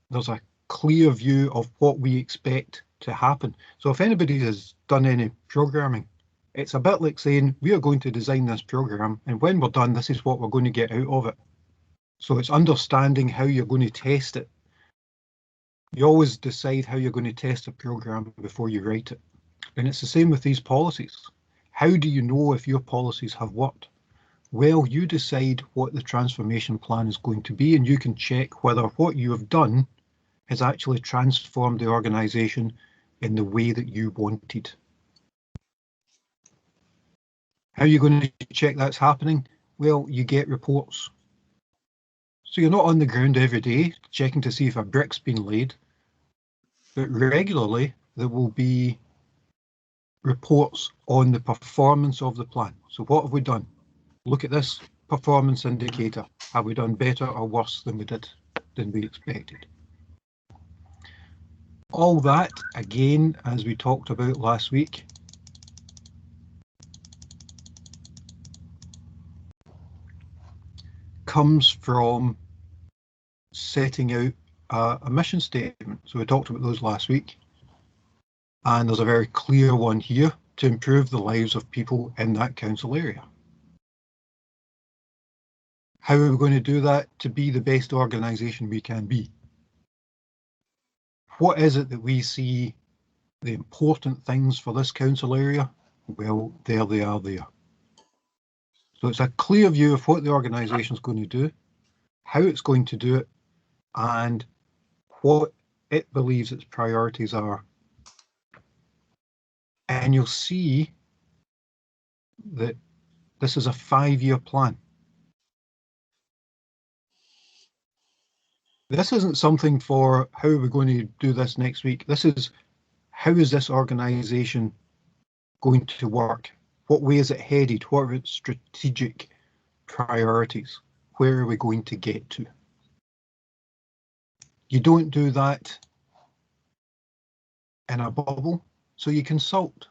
there's a clear view of what we expect to happen. So if anybody has done any programming, it's a bit like saying, we are going to design this program, and when we're done, this is what we're going to get out of it. So it's understanding how you're going to test it. You always decide how you're going to test a program before you write it. And it's the same with these policies. How do you know if your policies have worked? Well, you decide what the transformation plan is going to be, and you can check whether what you have done has actually transformed the organisation in the way that you wanted. How are you going to check that's happening? Well, you get reports. So you're not on the ground every day checking to see if a brick's been laid, but regularly there will be reports on the performance of the plan. So what have we done? Look at this performance indicator. Have we done better or worse than we expected? All that, again, as we talked about last week, comes from setting out a mission statement. So we talked about those last week. And there's a very clear one here: to improve the lives of people in that council area. How are we going to do that to be the best organisation we can be? What is it that we see the important things for this council area? Well, there they are there. So it's a clear view of what the organisation is going to do, how it's going to do it, and what it believes its priorities are. And you'll see that this is a 5-year plan. This isn't something for how are we going to do this next week. This is how is this organisation going to work? What way is it headed? What are its strategic priorities? Where are we going to get to? You don't do that in a bubble, so you consult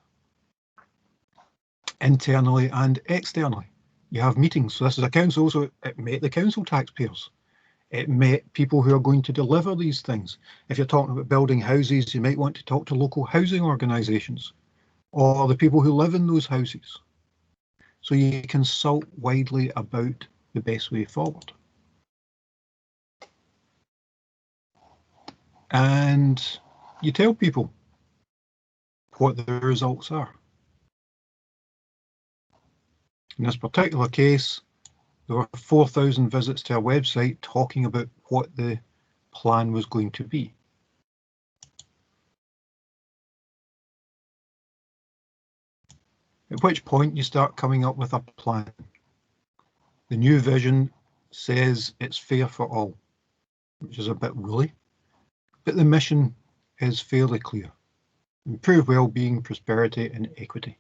internally and externally. You have meetings. So this is a council, so it met the council taxpayers. It met people who are going to deliver these things. If you're talking about building houses, you might want to talk to local housing organisations or the people who live in those houses. So you consult widely about the best way forward. And you tell people what the results are. In this particular case, there were 4,000 visits to our website talking about what the plan was going to be. At which point you start coming up with a plan. The new vision says it's fair for all, which is a bit woolly, but the mission is fairly clear. Improve well-being, prosperity and equity.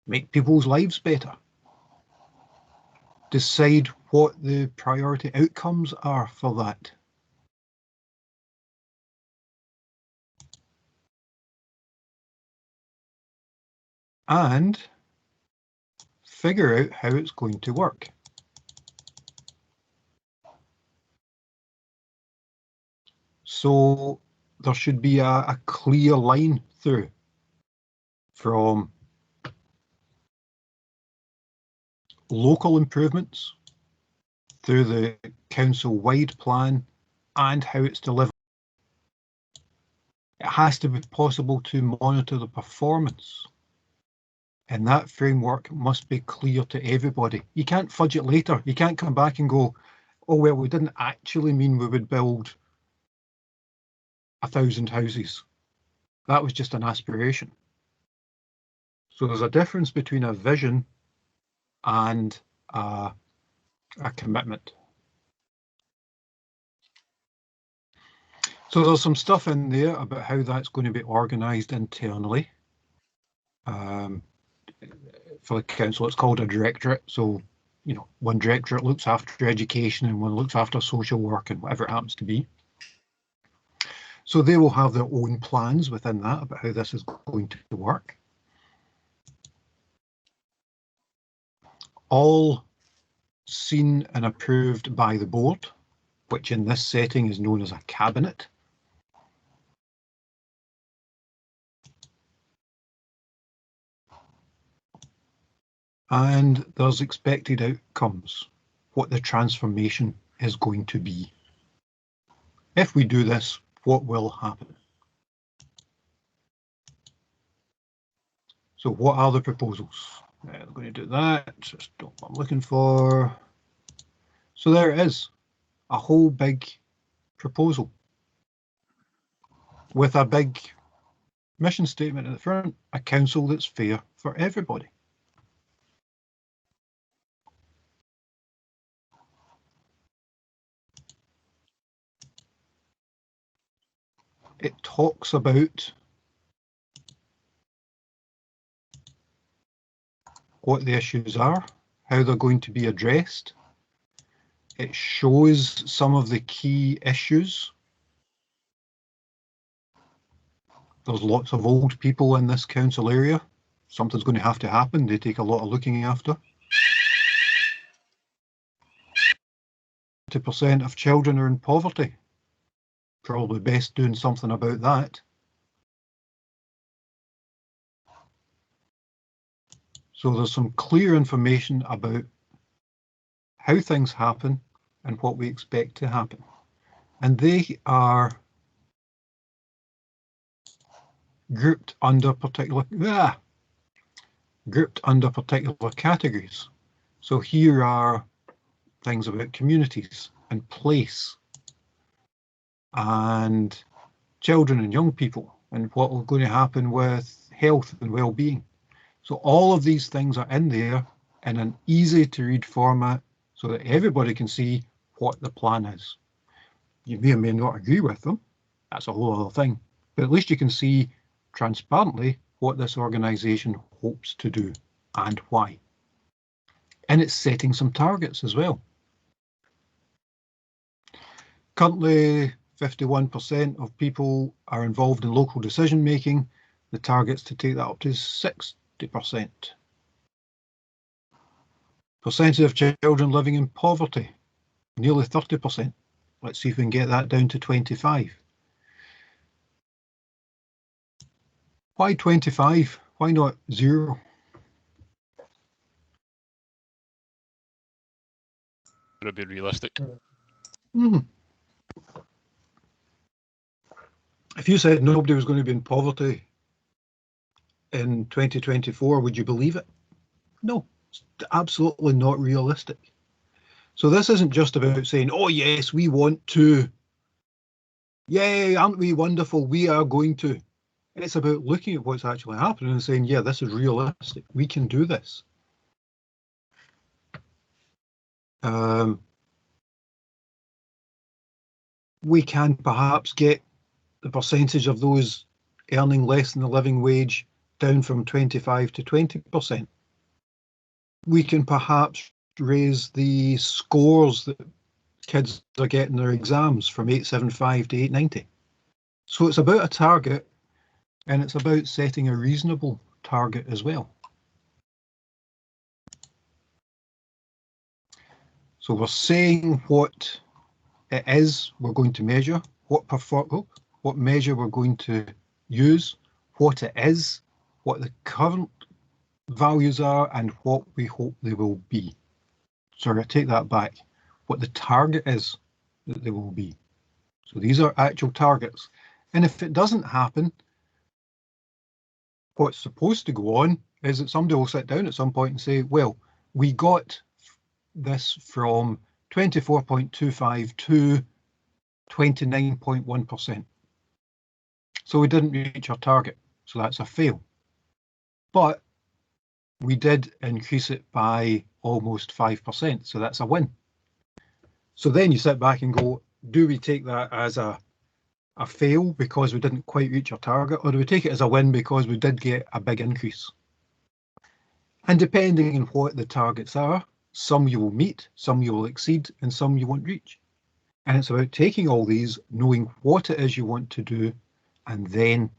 Make people's lives better. Decide what the priority outcomes are for that. And figure out how it's going to work. So there should be a clear line through from local improvements through the council-wide plan and how it's delivered. It has to be possible to monitor the performance, and that framework must be clear to everybody. You can't fudge it later. You can't come back and go, oh, well, we didn't actually mean we would build 1,000 houses. That was just an aspiration. So there's a difference between a vision and a commitment. So there's some stuff in there about how that's going to be organised internally. For the council, it's called a directorate. So, you know, one directorate looks after education and one looks after social work and whatever it happens to be. So they will have their own plans within that about how this is going to work. All seen and approved by the board, which in this setting is known as a cabinet. And there's expected outcomes, what the transformation is going to be. If we do this, what will happen? So what are the proposals? I'm going to do that, just what I'm looking for. So there it is, a whole big proposal with a big mission statement at the front, a council that's fair for everybody. It talks about what the issues are, how they're going to be addressed. It shows some of the key issues. There's lots of old people in this council area. Something's going to happen. They take a lot of looking after. 20% of children are in poverty. Probably best doing something about that. So there's some clear information about how things happen and what we expect to happen. And they are grouped under particular categories. So here are things about communities and place and children and young people and what is going to happen with health and well-being. So all of these things are in there in an easy to read format so that everybody can see what the plan is. You may or may not agree with them. That's a whole other thing. But at least you can see transparently what this organisation hopes to do and why. And it's setting some targets as well. Currently, 51% of people are involved in local decision making. The target's to take that up to 60%. Percentage of children living in poverty, nearly 30%. Let's see if we can get that down to 25. Why 25? Why not 0? Would it be realistic? If you said nobody was going to be in poverty in 2024, would you believe it? No, it's absolutely not realistic. So this isn't just about saying, oh yes, we want to. Yay, aren't we wonderful? We are going to. It's about looking at what's actually happening and saying, yeah, this is realistic. We can do this. We can perhaps get the percentage of those earning less than the living wage down from 25 to 20%. We can perhaps raise the scores that kids are getting their exams from 875 to 890. So it's about a target, and it's about setting a reasonable target as well. So we're saying what it is we're going to measure, what what measure we're going to use, what it is, what the current values are, and what we hope they will be. Sorry, I take that back. What the target is that they will be. So these are actual targets. And if it doesn't happen, what's supposed to go on is that somebody will sit down at some point and say, well, we got this from 24.25 to 29.1%. So we didn't reach our target. So that's a fail. But we did increase it by almost 5%. So that's a win. So then you sit back and go, do we take that as a fail because we didn't quite reach our target, or do we take it as a win because we did get a big increase? And depending on what the targets are, some you will meet, some you will exceed, and some you won't reach. And it's about taking all these, knowing what it is you want to do, and then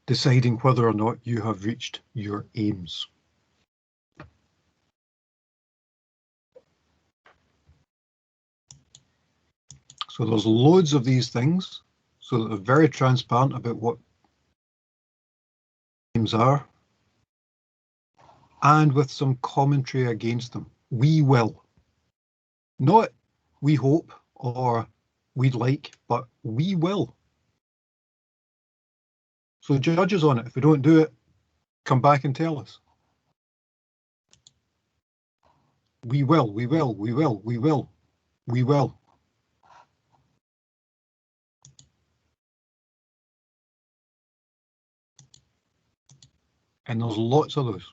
deciding whether or not you have reached your aims. So there's loads of these things, so that they're very transparent about what aims are, and with some commentary against them. We will. Not we hope or we'd like, but we will. So judge us on it. If we don't do it, come back and tell us. We will, we will, we will, we will, we will. And there's lots of those.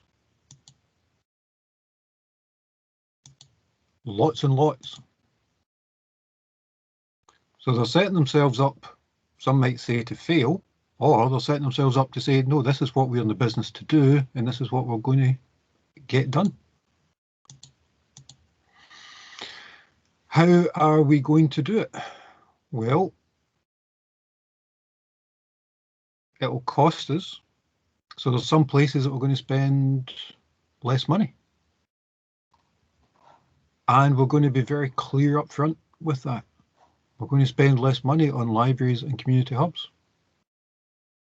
Lots and lots. So they're setting themselves up, some might say, to fail, or they're setting themselves up to say, no, this is what we're in the business to do, and this is what we're going to get done. How are we going to do it? Well, it will cost us. So there's some places that we're going to spend less money. And we're going to be very clear up front with that. We're going to spend less money on libraries and community hubs.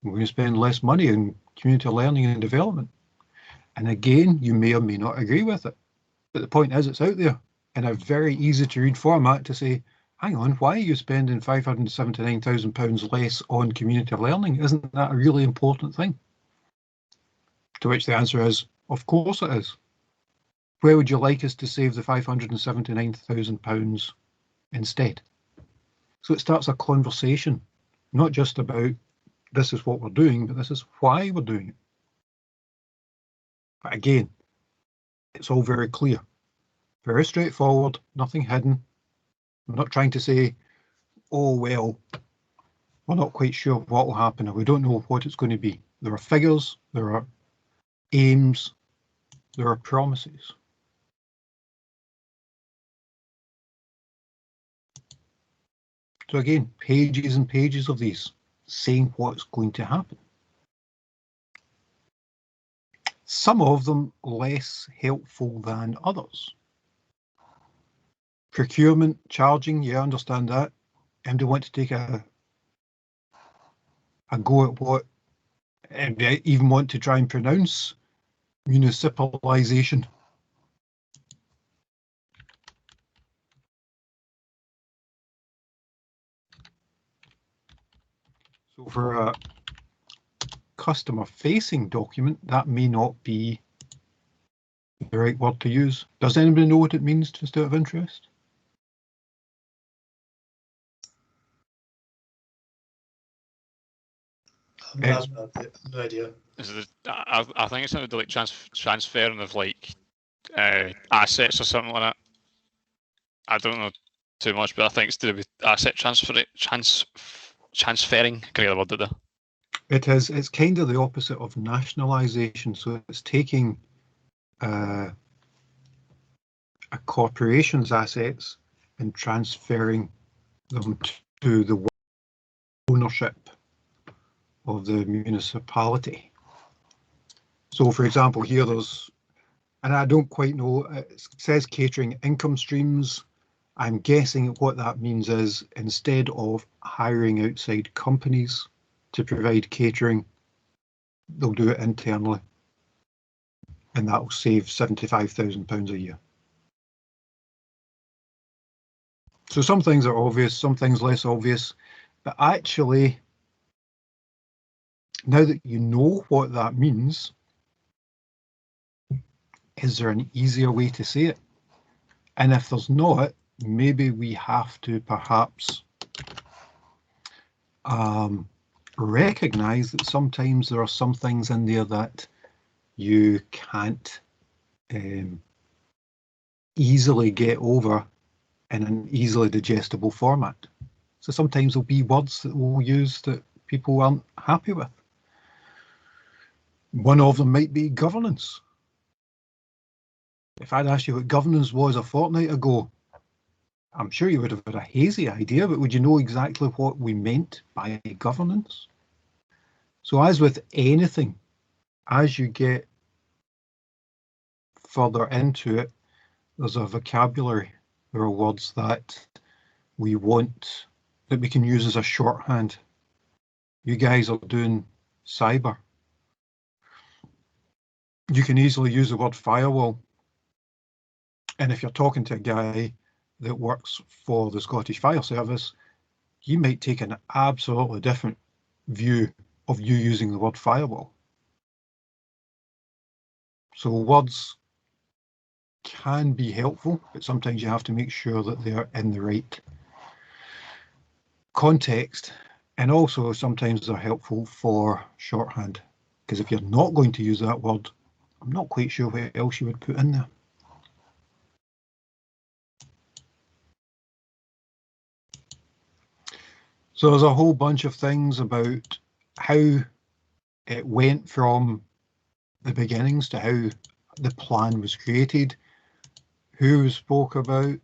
We're going to spend less money on community learning and development. And again, you may or may not agree with it. But the point is, it's out there in a very easy to read format to say, hang on, why are you spending £579,000 less on community learning? Isn't that a really important thing? To which the answer is, of course it is. Where would you like us to save the £579,000 instead? So it starts a conversation, not just about this is what we're doing, but this is why we're doing it. But again, it's all very clear, very straightforward, nothing hidden. I'm not trying to say, oh, well, we're not quite sure what will happen, or we don't know what it's going to be. There are figures, there are aims, there are promises. So again, pages and pages of these saying what's going to happen. Some of them less helpful than others. Procurement, charging, yeah, I understand that. And do want to take a go at what, and even want to try and pronounce municipalization. So for a customer-facing document, that may not be the right word to use. Does anybody know what it means, just out of interest? No idea. I think it's something to like transferring of like assets or something like that. I don't know too much, but I think it's to do with asset transferring. Can't get the word out there. It is. It's kind of the opposite of nationalisation. So it's taking a corporation's assets and transferring them to the ownership of the municipality. So, for example, here there's, and I don't quite know, it says catering income streams, I'm guessing what that means is instead of hiring outside companies to provide catering, they'll do it internally. And that will save £75,000 a year. So some things are obvious, some things less obvious, but actually, now that you know what that means, is there an easier way to say it? And if there's not, maybe we have to perhaps recognize that sometimes there are some things in there that you can't easily get over in an easily digestible format. So sometimes there'll be words that we'll use that people aren't happy with. One of them might be governance. If I'd asked you what governance was a fortnight ago, I'm sure you would have had a hazy idea, but would you know exactly what we meant by governance? So as with anything, as you get further into it, there's a vocabulary. There are words that we want, that we can use as a shorthand. You guys are doing cyber. You can easily use the word firewall. And if you're talking to a guy that works for the Scottish Fire Service, he might take an absolutely different view of you using the word firewall. So words can be helpful, but sometimes you have to make sure that they're in the right context. And also sometimes they're helpful for shorthand, because if you're not going to use that word, I'm not quite sure what else you would put in there. So there's a whole bunch of things about how it went from the beginnings to how the plan was created, who spoke about,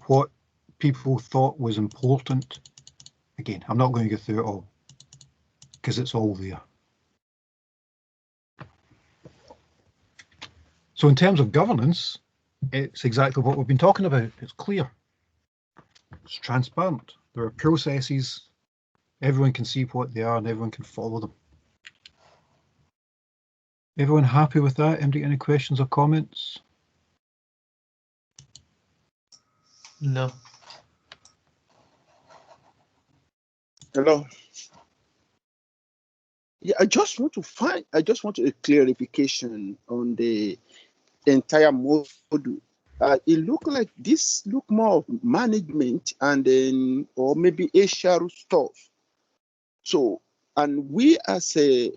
what people thought was important. Again, I'm not going to go through it all because it's all there. So in terms of governance, it's exactly what we've been talking about. It's clear. It's transparent. There are processes. Everyone can see what they are and everyone can follow them. Everyone happy with that? Anybody got any questions or comments? No. Hello. Yeah, I just want a clarification on the entire module. It looked like this look more of management and then, or maybe HR stuff. So, and we as a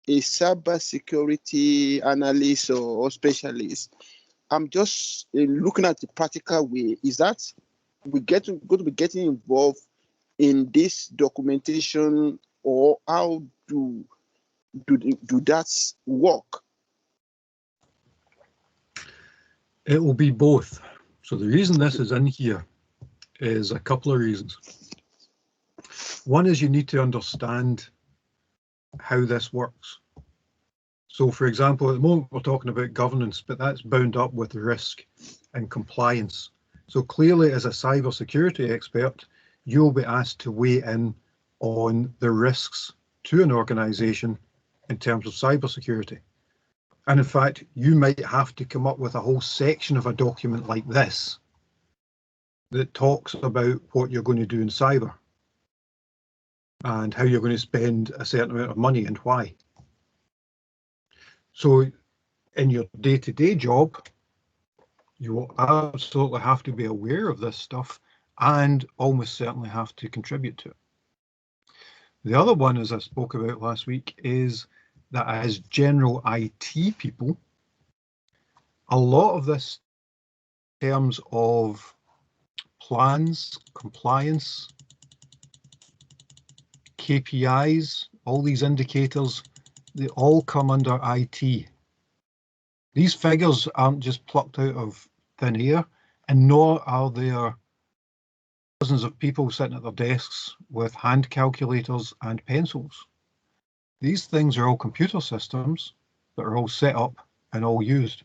cyber security analyst or specialist, I'm just looking at the practical way. Is that we going to be getting involved in this documentation, or how do that work? It will be both. So the reason this is in here is a couple of reasons. One is you need to understand how this works. So for example, at the moment we're talking about governance, but that's bound up with risk and compliance. So clearly as a cybersecurity expert, you'll be asked to weigh in on the risks to an organization in terms of cybersecurity. And in fact, you might have to come up with a whole section of a document like this that talks about what you're going to do in cyber and how you're going to spend a certain amount of money and why. So in your day-to-day job, you will absolutely have to be aware of this stuff and almost certainly have to contribute to it. The other one, as I spoke about last week, is that as general IT people, a lot of this in terms of plans, compliance, KPIs, all these indicators, they all come under IT. These figures aren't just plucked out of thin air, and nor are there dozens of people sitting at their desks with hand calculators and pencils. These things are all computer systems that are all set up and all used.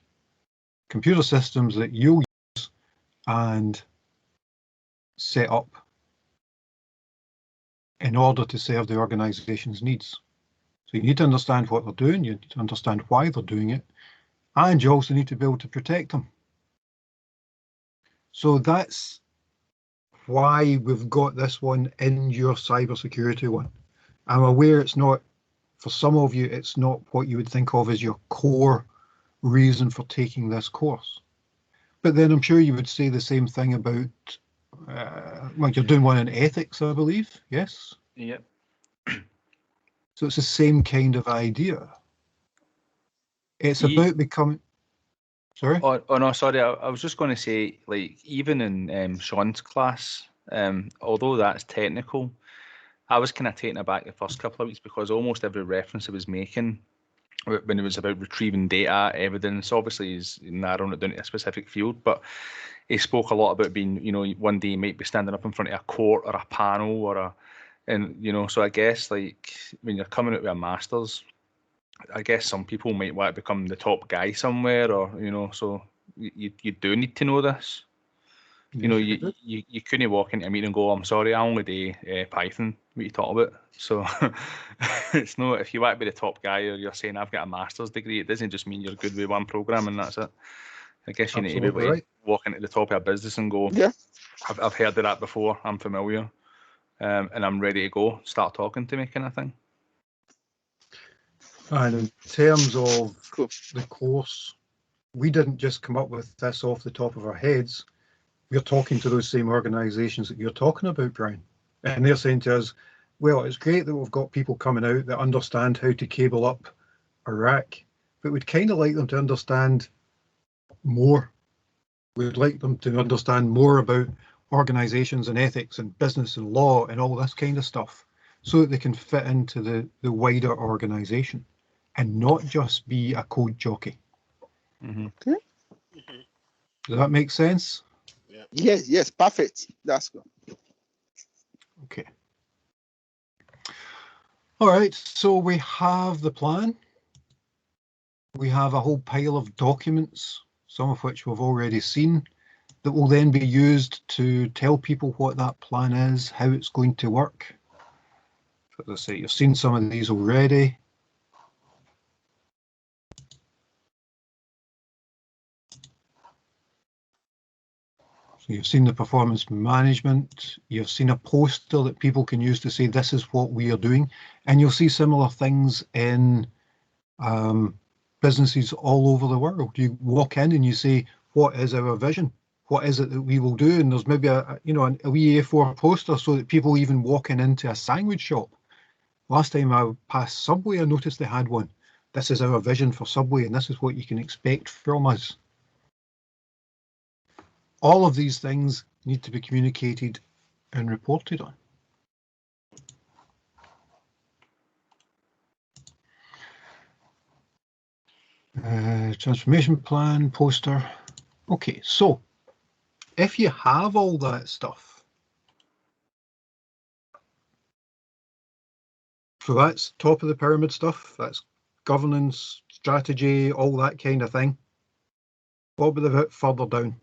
Computer systems that you'll use and set up in order to serve the organization's needs. So you need to understand what they're doing, you need to understand why they're doing it, and you also need to be able to protect them. So that's why we've got this one in your cybersecurity one. I'm aware it's not, for some of you, it's not what you would think of as your core reason for taking this course. But then I'm sure you would say the same thing about, well, you're doing one in ethics, I believe, yes? Yep. So it's the same kind of idea. It's Ye- about becoming, sorry? Oh no, sorry. I was just going to say, like, even in Sean's class, although that's technical, I was kind of taken aback the first couple of weeks because almost every reference he was making when it was about retrieving data, evidence, obviously he's narrowing it down to a specific field, but he spoke a lot about being, you know, one day you might be standing up in front of a court or a panel and, you know, so I guess, like, when you're coming out with a master's, I guess some people might want to become the top guy somewhere, or, you know, so you do need to know this. You know, you couldn't walk into a meeting and go, I'm sorry, I only do Python. What you talk about? So it's no, if you want to be the top guy or you're saying I've got a master's degree, it doesn't just mean you're good with one program and that's it. I guess you need to be able to walk into the top of a business and go, Yeah. I've heard of that before, I'm familiar, and I'm ready to go. Start talking to me, kind of thing. And in terms of Cool. the course, we didn't just come up with this off the top of our heads. We're talking to those same organisations that you're talking about, Brian. And they're saying to us, well, it's great that we've got people coming out that understand how to cable up a rack, but we'd kind of like them to understand more. We'd like them to understand more about organisations and ethics and business and law and all this kind of stuff so that they can fit into the wider organisation and not just be a code jockey. Mm-hmm. Okay. Does that make sense? Yeah. Yes, perfect. That's good. Okay. All right, so we have the plan. We have a whole pile of documents, some of which we've already seen, that will then be used to tell people what that plan is, how it's going to work. As I say, you've seen some of these already. So you've seen the performance management, you've seen a poster that people can use to say this is what we are doing, and you'll see similar things in businesses all over the world. You walk in and you say, what is our vision? What is it that we will do? And there's maybe a wee A4 poster so that people even walking into a sandwich shop. Last time I passed Subway, I noticed they had one. This is our vision for Subway and this is what you can expect from us. All of these things need to be communicated and reported on. Transformation plan, poster. Okay, so if you have all that stuff, so that's top of the pyramid stuff, that's governance, strategy, all that kind of thing. What about the bit further down?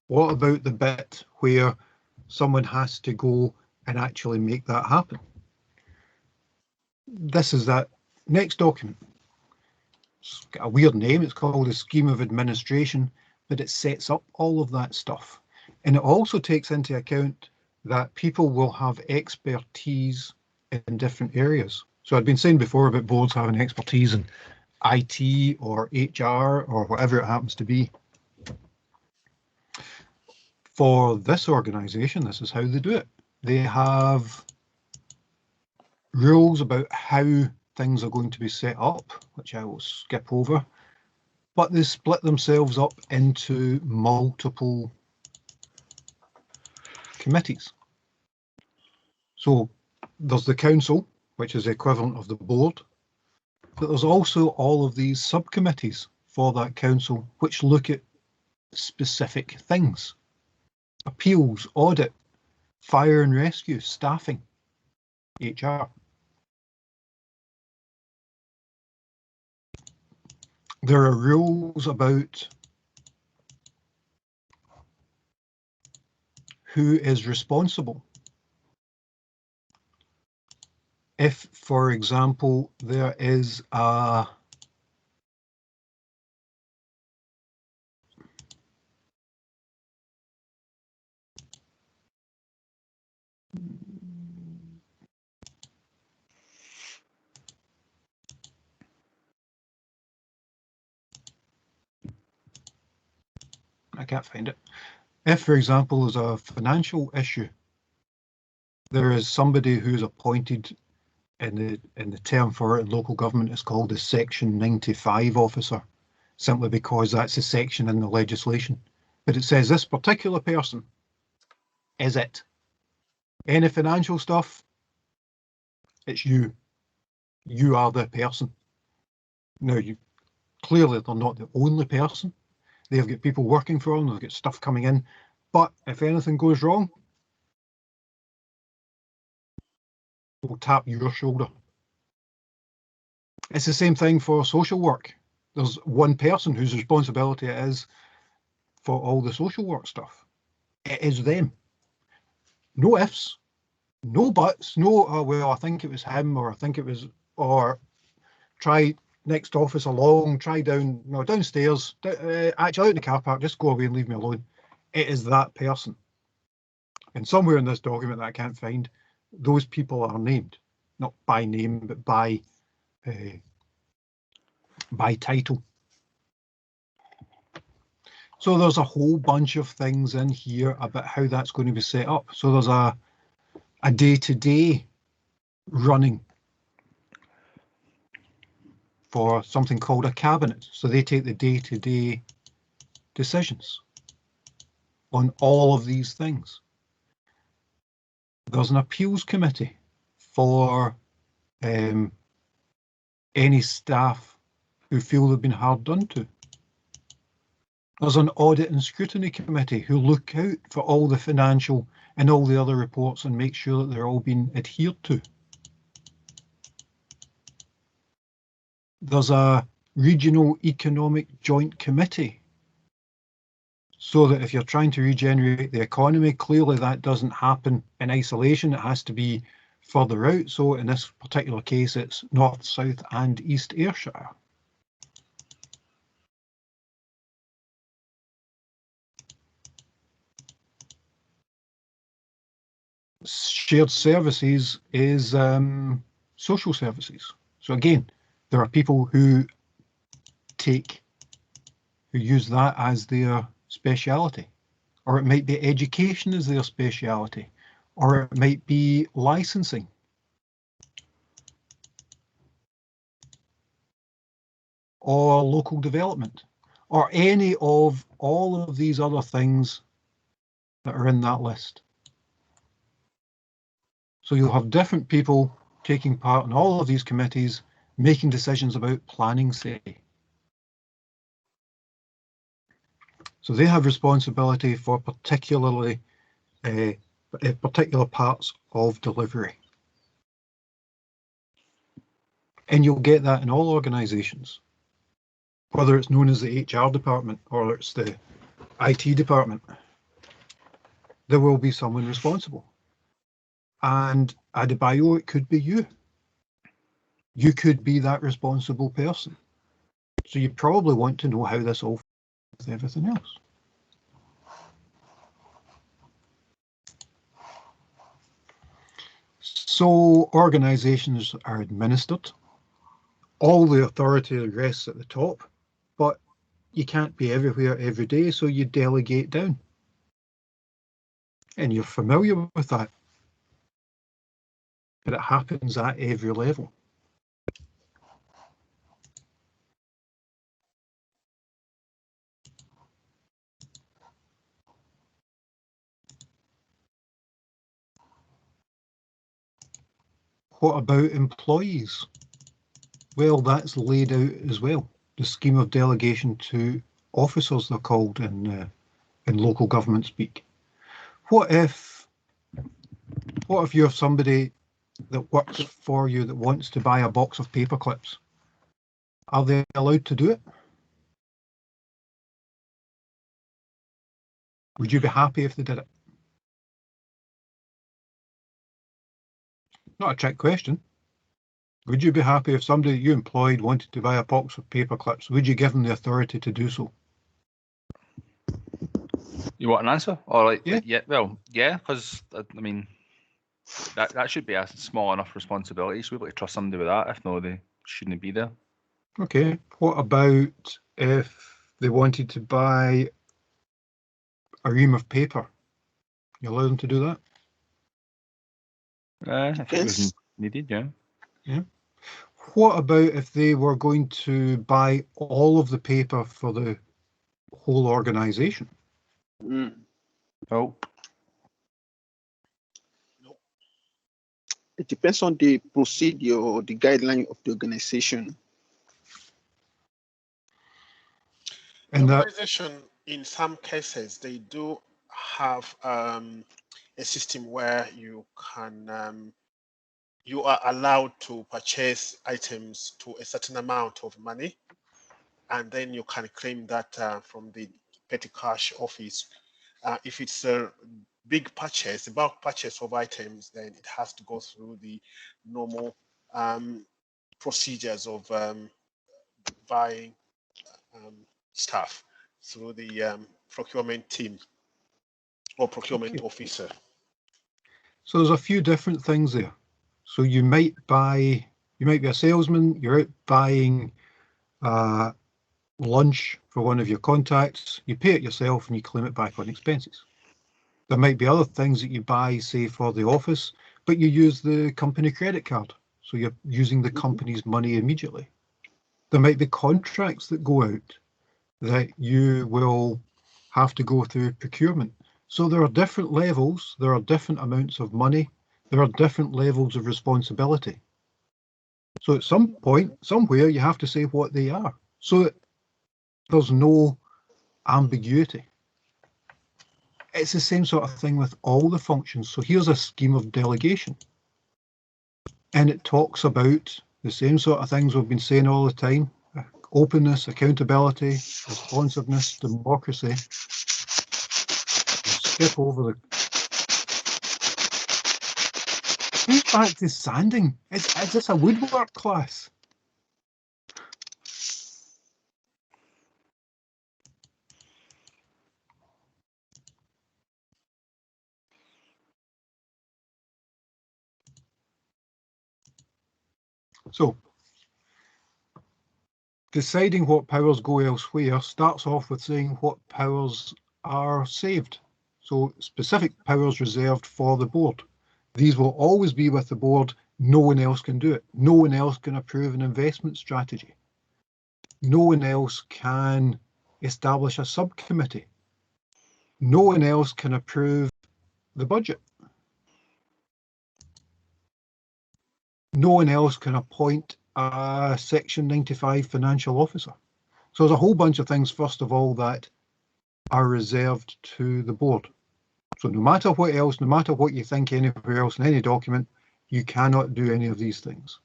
What about the bit where someone has to go and actually make that happen? This is that next document. It's got a weird name, it's called the Scheme of Administration, but it sets up all of that stuff. And it also takes into account that people will have expertise in different areas. So I'd been saying before about boards having expertise in IT or HR or whatever it happens to be. For this organisation, this is how they do it. They have rules about how things are going to be set up, which I will skip over, but they split themselves up into multiple committees. So there's the council, which is the equivalent of the board, but there's also all of these subcommittees for that council, which look at specific things. Appeals, audit, fire and rescue, staffing, HR. There are rules about who is responsible. If, for example, there is a I can't find it. If, for example, there's a financial issue, there is somebody who's appointed, in the term for it in local government is called the Section 95 officer, simply because that's a section in the legislation. But it says this particular person is it. Any financial stuff, it's you. You are the person. Now, clearly they're not the only person. They've got people working for them, they've got stuff coming in. But if anything goes wrong, we'll tap your shoulder. It's the same thing for social work. There's one person whose responsibility it is for all the social work stuff. It is them. No ifs, no buts, no, oh, well, I think it was him, or I think it was, or try next office along, try downstairs, actually out in the car park, just go away and leave me alone. It is that person. And somewhere in this document that I can't find, those people are named, not by name, but by title. So there's a whole bunch of things in here about how that's going to be set up. So there's a day-to-day running for something called a cabinet. So they take the day-to-day decisions on all of these things. There's an appeals committee for any staff who feel they've been hard done to. There's an audit and scrutiny committee who look out for all the financial and all the other reports and make sure that they're all being adhered to. There's a regional economic joint committee, so that if you're trying to regenerate the economy, clearly that doesn't happen in isolation. It has to be further out. So in this particular case, it's North, South and East Ayrshire. Shared services is social services. So again, there are people who use that as their speciality, or it might be education as their speciality, or it might be licensing. Or local development, or any of all of these other things that are in that list. So you'll have different people taking part in all of these committees, making decisions about planning, say. So they have responsibility for particular parts of delivery. And you'll get that in all organisations, whether it's known as the HR department or it's the IT department. There will be someone responsible. And Adebayo, it could be you. You could be that responsible person. So you probably want to know how this all fits with everything else. So organisations are administered. All the authority rests at the top, but you can't be everywhere every day, so you delegate down. And you're familiar with that. But it happens at every level. What about employees? Well, that's laid out as well. The scheme of delegation to officers, they're called in local government speak. What if you're somebody that works for you that wants to buy a box of paper clips? Are they allowed to do it? Would you be happy if they did it? Not a trick question. Would you be happy if somebody that you employed wanted to buy a box of paper clips? Would you give them the authority to do so? You want an answer? Or like, Yeah. Well, yeah, because I mean, that should be a small enough responsibility. You should be able to trust somebody with that. If no, they shouldn't be there. Okay. What about if they wanted to buy a ream of paper? You allow them to do that? If it was Yes. needed, yeah. What about if they were going to buy all of the paper for the whole organisation? Mm. Oh, It depends on the procedure or the guideline of the organization. And that, Organization, in some cases, they do have a system where you can you are allowed to purchase items to a certain amount of money, and then you can claim that from the petty cash office. If it's a big purchase, a bulk purchase of items, then it has to go through the normal procedures of buying stuff through the procurement team or procurement Okay. officer. So there's a few different things there. So you might be a salesman, you're out buying lunch for one of your contacts, you pay it yourself and you claim it back on expenses. There might be other things that you buy, say for the office, but you use the company credit card. So you're using the company's money immediately. There might be contracts that go out that you will have to go through procurement. So there are different levels, there are different amounts of money, there are different levels of responsibility. So at some point, somewhere, you have to say what they are. So there's no ambiguity. It's the same sort of thing with all the functions. So here's a scheme of delegation. And it talks about the same sort of things we've been saying all the time: openness, accountability, responsiveness, democracy. We'll skip over the... Who's back to sanding? Is this a woodwork class? So, deciding what powers go elsewhere starts off with saying what powers are saved. So, specific powers reserved for the board. These will always be with the board. No one else can do it. No one else can approve an investment strategy. No one else can establish a subcommittee. No one else can approve the budget. No one else can appoint a Section 95 financial officer. So there's a whole bunch of things, first of all, that are reserved to the board. So no matter what else, no matter what you think anywhere else in any document, you cannot do any of these things.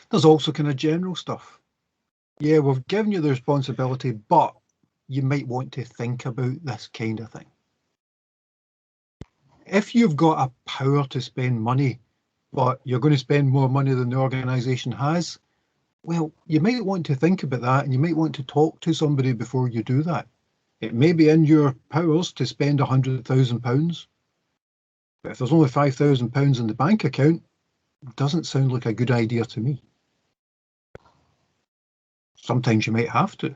There's also kind of general stuff. Yeah, we've given you the responsibility, but you might want to think about this kind of thing. If you've got a power to spend money, but you're going to spend more money than the organisation has, well, you might want to think about that, and you might want to talk to somebody before you do that. It may be in your powers to spend £100,000, but if there's only £5,000 in the bank account, it doesn't sound like a good idea to me. Sometimes you might have to,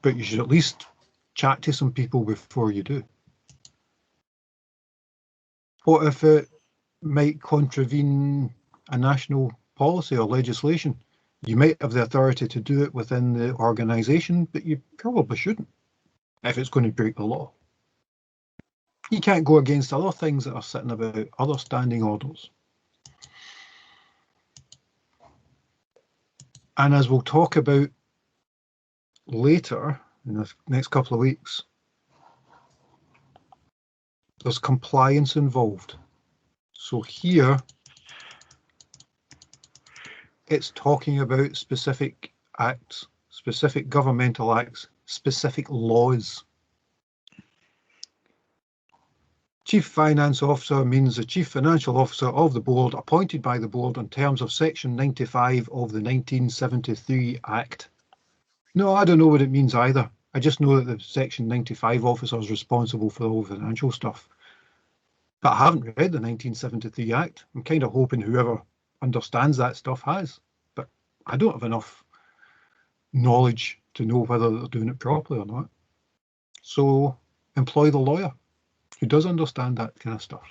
but you should at least chat to some people before you do. What if it might contravene a national policy or legislation? You might have the authority to do it within the organisation, but you probably shouldn't if it's going to break the law. You can't go against other things that are sitting about, other standing orders. And as we'll talk about later in the next couple of weeks, there's compliance involved. So here, it's talking about specific acts, specific governmental acts, specific laws. Chief Finance Officer means the Chief Financial Officer of the board appointed by the board in terms of Section 95 of the 1973 Act. No, I don't know what it means either. I just know that the Section 95 officer is responsible for all financial stuff. But I haven't read the 1973 Act. I'm kind of hoping whoever understands that stuff has. But I don't have enough knowledge to know whether they're doing it properly or not. So employ the lawyer who does understand that kind of stuff.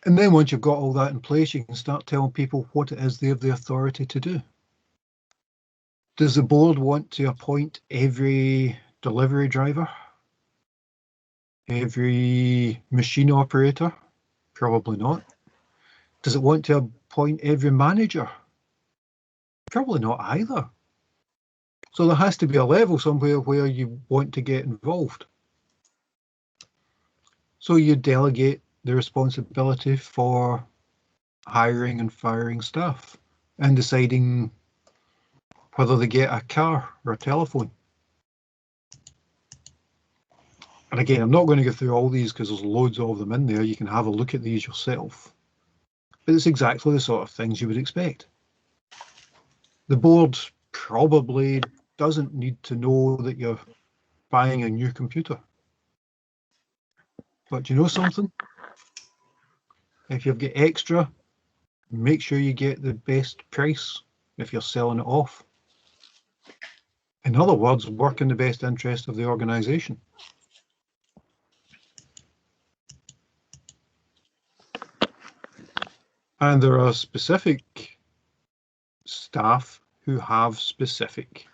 And then once you've got all that in place, you can start telling people what it is they have the authority to do. Does the board want to appoint every delivery driver? Every machine operator? Probably not. Does it want to appoint every manager? Probably not either. So there has to be a level somewhere where you want to get involved. So you delegate the responsibility for hiring and firing staff and deciding whether they get a car or a telephone. And again, I'm not going to go through all these because there's loads of them in there. You can have a look at these yourself. But it's exactly the sort of things you would expect. The board probably doesn't need to know that you're buying a new computer. But you know something? If you've got extra, make sure you get the best price if you're selling it off. In other words, work in the best interest of the organisation. And there are specific staff who have specific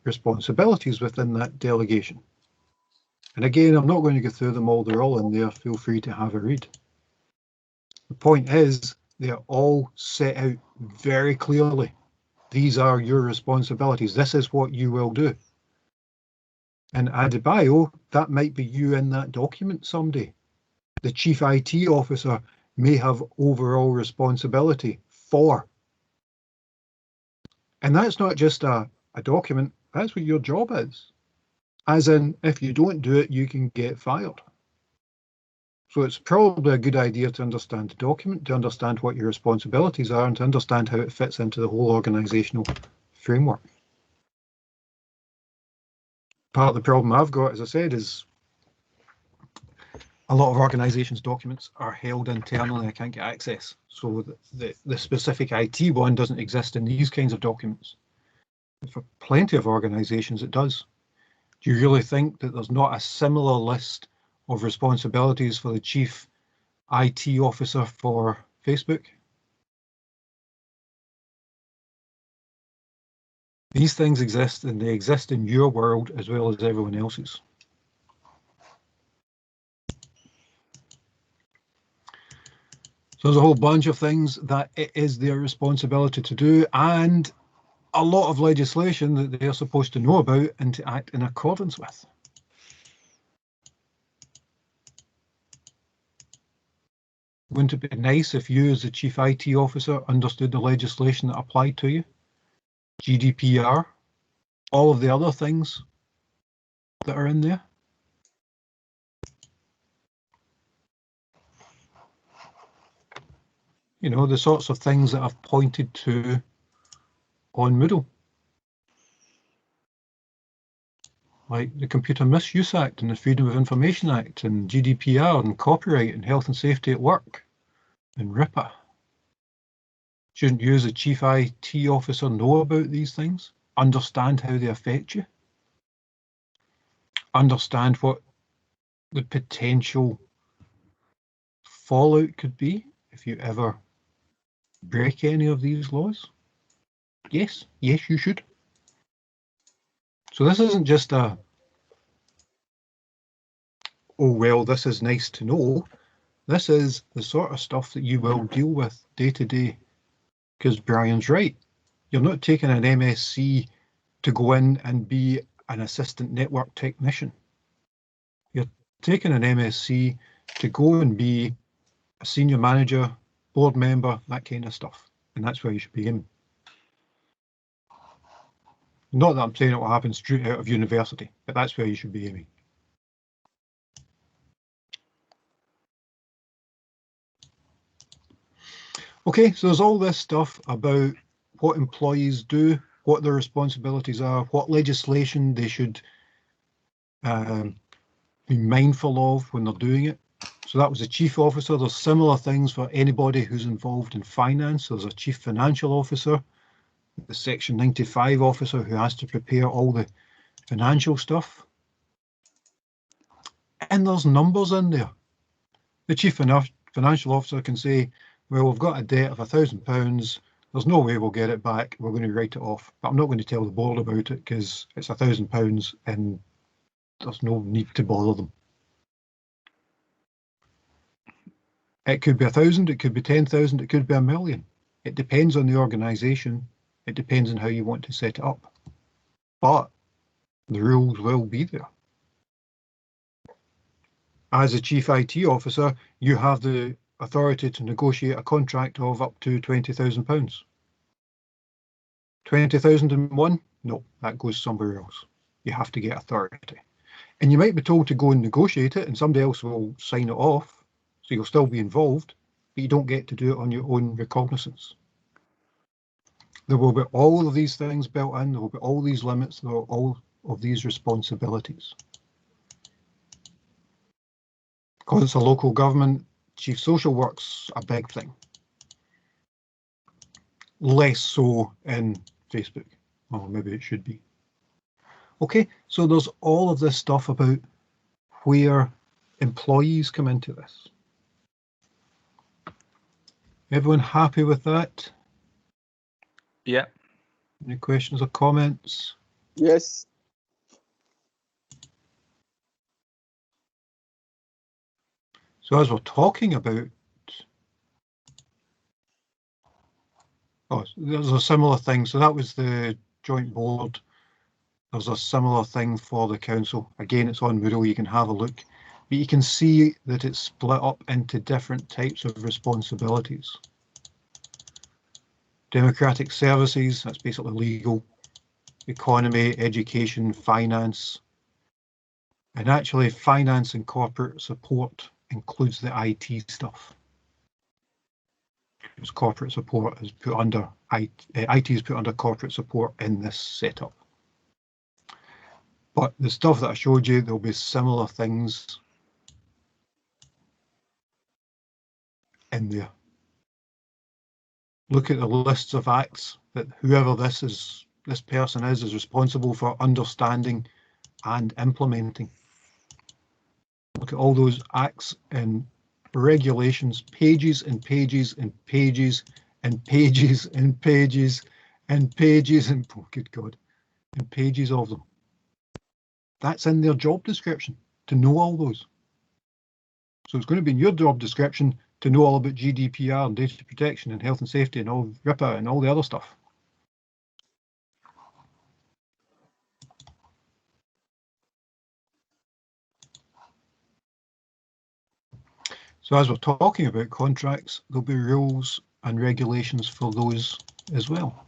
responsibilities within that delegation. And again, I'm not going to go through them all. They're all in there. Feel free to have a read. The point is, they are all set out very clearly. These are your responsibilities. This is what you will do. And Adebayo, that might be you in that document someday. The Chief IT Officer may have overall responsibility for. And that's not just a document, that's what your job is. As in, if you don't do it, you can get fired. So it's probably a good idea to understand the document, to understand what your responsibilities are, and to understand how it fits into the whole organisational framework. Part of the problem I've got, as I said, is a lot of organisations' documents are held internally. I can't get access. So the specific IT one doesn't exist in these kinds of documents. For plenty of organisations, it does. Do you really think that there's not a similar list of responsibilities for the Chief IT Officer for Facebook? These things exist, and they exist in your world as well as everyone else's. So there's a whole bunch of things that it is their responsibility to do, and a lot of legislation that they're supposed to know about and to act in accordance with. Wouldn't it be nice if you, as the Chief IT Officer, understood the legislation that applied to you? GDPR, all of the other things that are in there. You know, the sorts of things that I've pointed to on Moodle. Like the Computer Misuse Act and the Freedom of Information Act and GDPR and copyright and health and safety at work and RIPA. Shouldn't you as a Chief IT Officer know about these things? Understand how they affect you? Understand what the potential fallout could be if you ever break any of these laws? Yes, you should. So this isn't just a, oh, well, this is nice to know. This is the sort of stuff that you will deal with day to day. Because Brian's right. You're not taking an MSc to go in and be an assistant network technician. You're taking an MSc to go and be a senior manager, board member, that kind of stuff. And that's where you should begin. Not that I'm saying it will happen straight out of university, but that's where you should be aiming. Okay, so there's all this stuff about what employees do, what their responsibilities are, what legislation they should be mindful of when they're doing it. So that was a chief officer. There's similar things for anybody who's involved in finance. There's a chief financial officer, the Section 95 officer who has to prepare all the financial stuff. And there's numbers in there. The chief financial officer can say, well, we've got a debt of £1,000. There's no way we'll get it back. We're going to write it off. But I'm not going to tell the board about it because it's £1,000 and there's no need to bother them. It could be 1,000, it could be 10,000, it could be 1,000,000. It depends on the organisation. It depends on how you want to set it up. But the rules will be there. As a chief IT officer, you have the authority to negotiate a contract of up to £20,000. 20,001? No, that goes somewhere else. You have to get authority. And you might be told to go and negotiate it and somebody else will sign it off. So you'll still be involved, but you don't get to do it on your own recognizance. There will be all of these things built in, there will be all these limits, there will be all of these responsibilities. Because it's a local government, chief social work's a big thing. Less so in Facebook, or maybe it should be. Okay, so there's all of this stuff about where employees come into this. Everyone happy with that? Yeah. Any questions or comments? Yes. So as we're talking about, oh, there's a similar thing. So that was the joint board. There's a similar thing for the council. Again, it's on Moodle, you can have a look. But you can see that it's split up into different types of responsibilities. Democratic services, that's basically legal, economy, education, finance. And actually finance and corporate support includes the IT stuff. Because corporate support is put under, IT is put under corporate support in this setup. But the stuff that I showed you, there'll be similar things in there. Look at the lists of acts that whoever this person is responsible for understanding and implementing. Look at all those acts and regulations, pages and pages and pages and pages and pages and pages and, oh, good God, and pages of them. That's in their job description, to know all those. So it's going to be in your job description to know all about GDPR and data protection and health and safety and all RIPA and all the other stuff. So as we're talking about contracts, there'll be rules and regulations for those as well.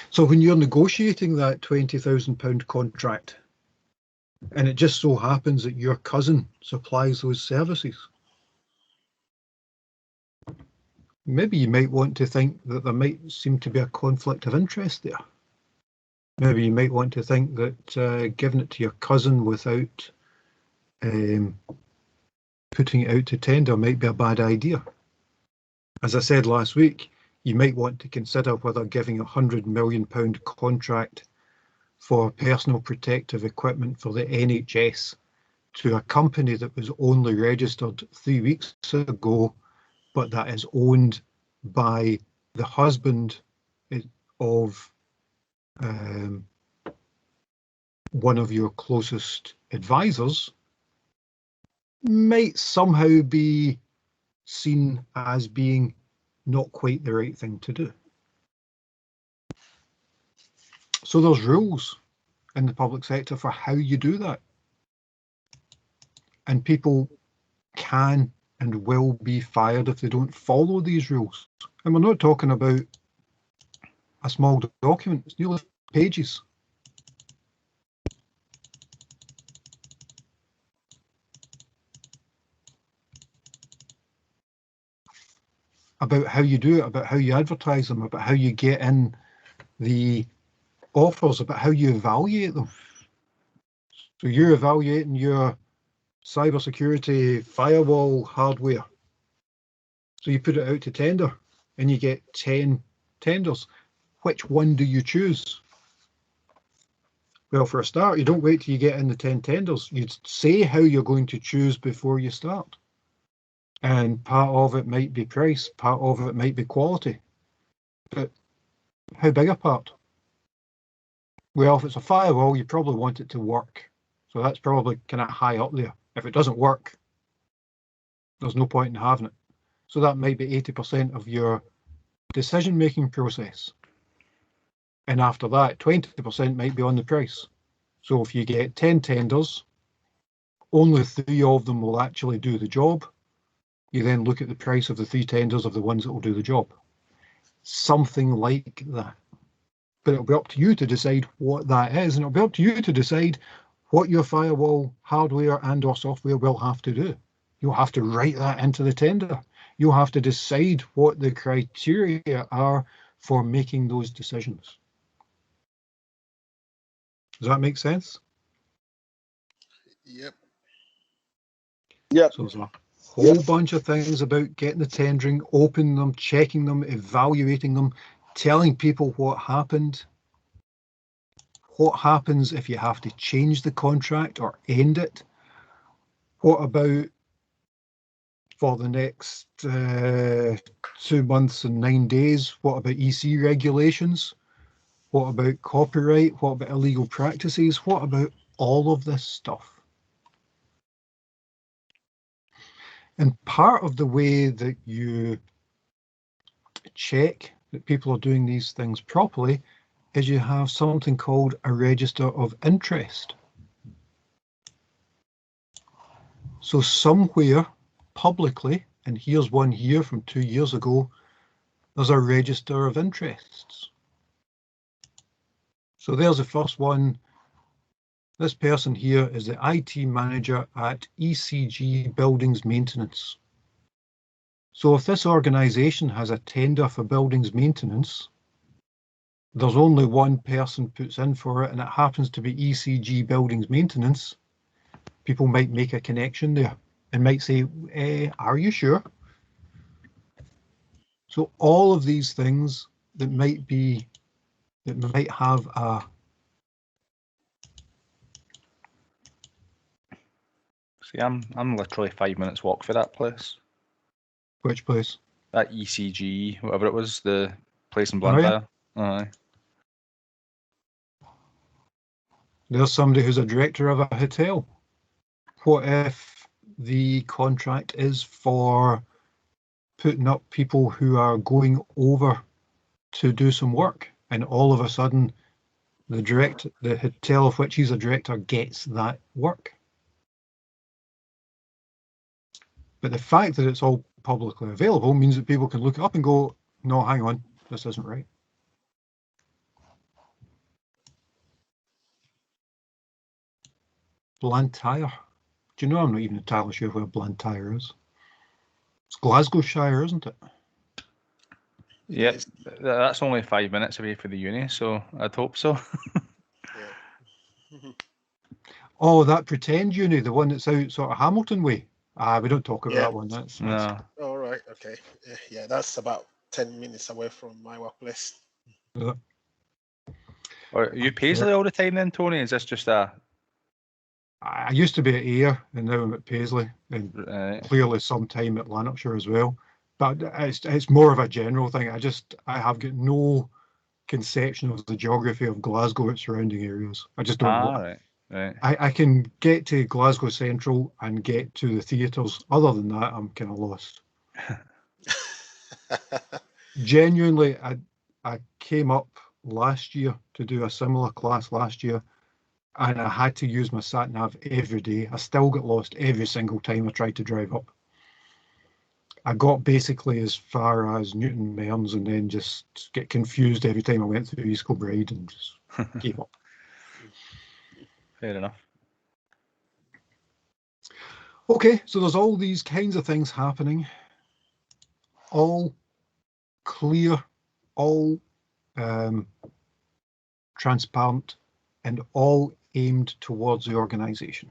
So when you're negotiating that £20,000 contract, and it just so happens that your cousin supplies those services, maybe you might want to think that there might seem to be a conflict of interest there. Maybe you might want to think that giving it to your cousin without putting it out to tender might be a bad idea. As I said last week, you might want to consider whether giving a £100 million contract for personal protective equipment for the NHS to a company that was only registered 3 weeks ago, but that is owned by the husband of one of your closest advisors, might somehow be seen as being not quite the right thing to do. So there's rules in the public sector for how you do that. And people can and will be fired if they don't follow these rules. And we're not talking about a small document, it's nearly pages about how you do it, about how you advertise them, about how you get in the offers, about how you evaluate them. So you're evaluating your cybersecurity firewall hardware. So you put it out to tender and you get 10 tenders. Which one do you choose? Well, for a start, you don't wait till you get in the 10 tenders. You say how you're going to choose before you start. And part of it might be price, part of it might be quality. But how big a part? Well, if it's a firewall, you probably want it to work. So that's probably kind of high up there. If it doesn't work, there's no point in having it. So that might be 80% of your decision-making process. And after that, 20% might be on the price. So if you get 10 tenders, only 3 of them will actually do the job. You then look at the price of the 3 tenders of the ones that will do the job. Something like that. But it'll be up to you to decide what that is, and it'll be up to you to decide what your firewall hardware and or software will have to do. You'll have to write that into the tender. You'll have to decide what the criteria are for making those decisions. Does that make sense? Yep. Yep. So there's a whole bunch of things about getting the tendering, opening them, checking them, evaluating them, telling people what happened. What happens if you have to change the contract or end it? What about for the next 2 months and 9 days? What about EC regulations? What about copyright? What about illegal practices? What about all of this stuff? And part of the way that you check that people are doing these things properly is you have something called a register of interest. So somewhere publicly, and here's one here from 2 years ago, there's a register of interests. So there's the first one. This person here is the IT manager at ECG Buildings Maintenance. So if this organization has a tender for buildings maintenance, there's only one person puts in for it, and it happens to be ECG Buildings Maintenance. People might make a connection there and might say, are you sure? So all of these things that might have a See, I'm literally 5 minutes walk for that place. which place? That ECG, whatever it was, the place in Oh, yeah. Blantyre. Aye. There's somebody who's a director of a hotel. What if the contract is for putting up people who are going over to do some work, and all of a sudden the hotel of which he's a director gets that work? But the fact that it's all publicly available means that people can look it up and go, no, hang on, this isn't right. Blantyre. Do you know, I'm not even entirely sure where Blantyre is. It's Glasgowshire, isn't it? Yeah, that's only 5 minutes away for the uni, so I'd hope so. Yeah. Oh, that pretend uni, the one that's out sort of Hamilton way. We don't talk about Yeah. that one. That's No. All right. Okay. Yeah, that's about 10 minutes away from my workplace. Are you Paisley all the time then, Tony? Is this just a... I used to be at Ayr, and now I'm at Paisley, and clearly some time at Lanarkshire as well. But it's more of a general thing. I have got no conception of the geography of Glasgow and surrounding areas. I just don't know. Right. I can get to Glasgow Central and get to the theatres. Other than that, I'm kind of lost. Genuinely, I came up last year to do a similar class last year, and I had to use my sat nav every day. I still get lost every single time I tried to drive up. I got basically as far as Newton Mearns and then just get confused every time I went through East Kilbride and just gave up. Fair enough. Okay, so there's all these kinds of things happening, all clear, all transparent, and all aimed towards the organisation.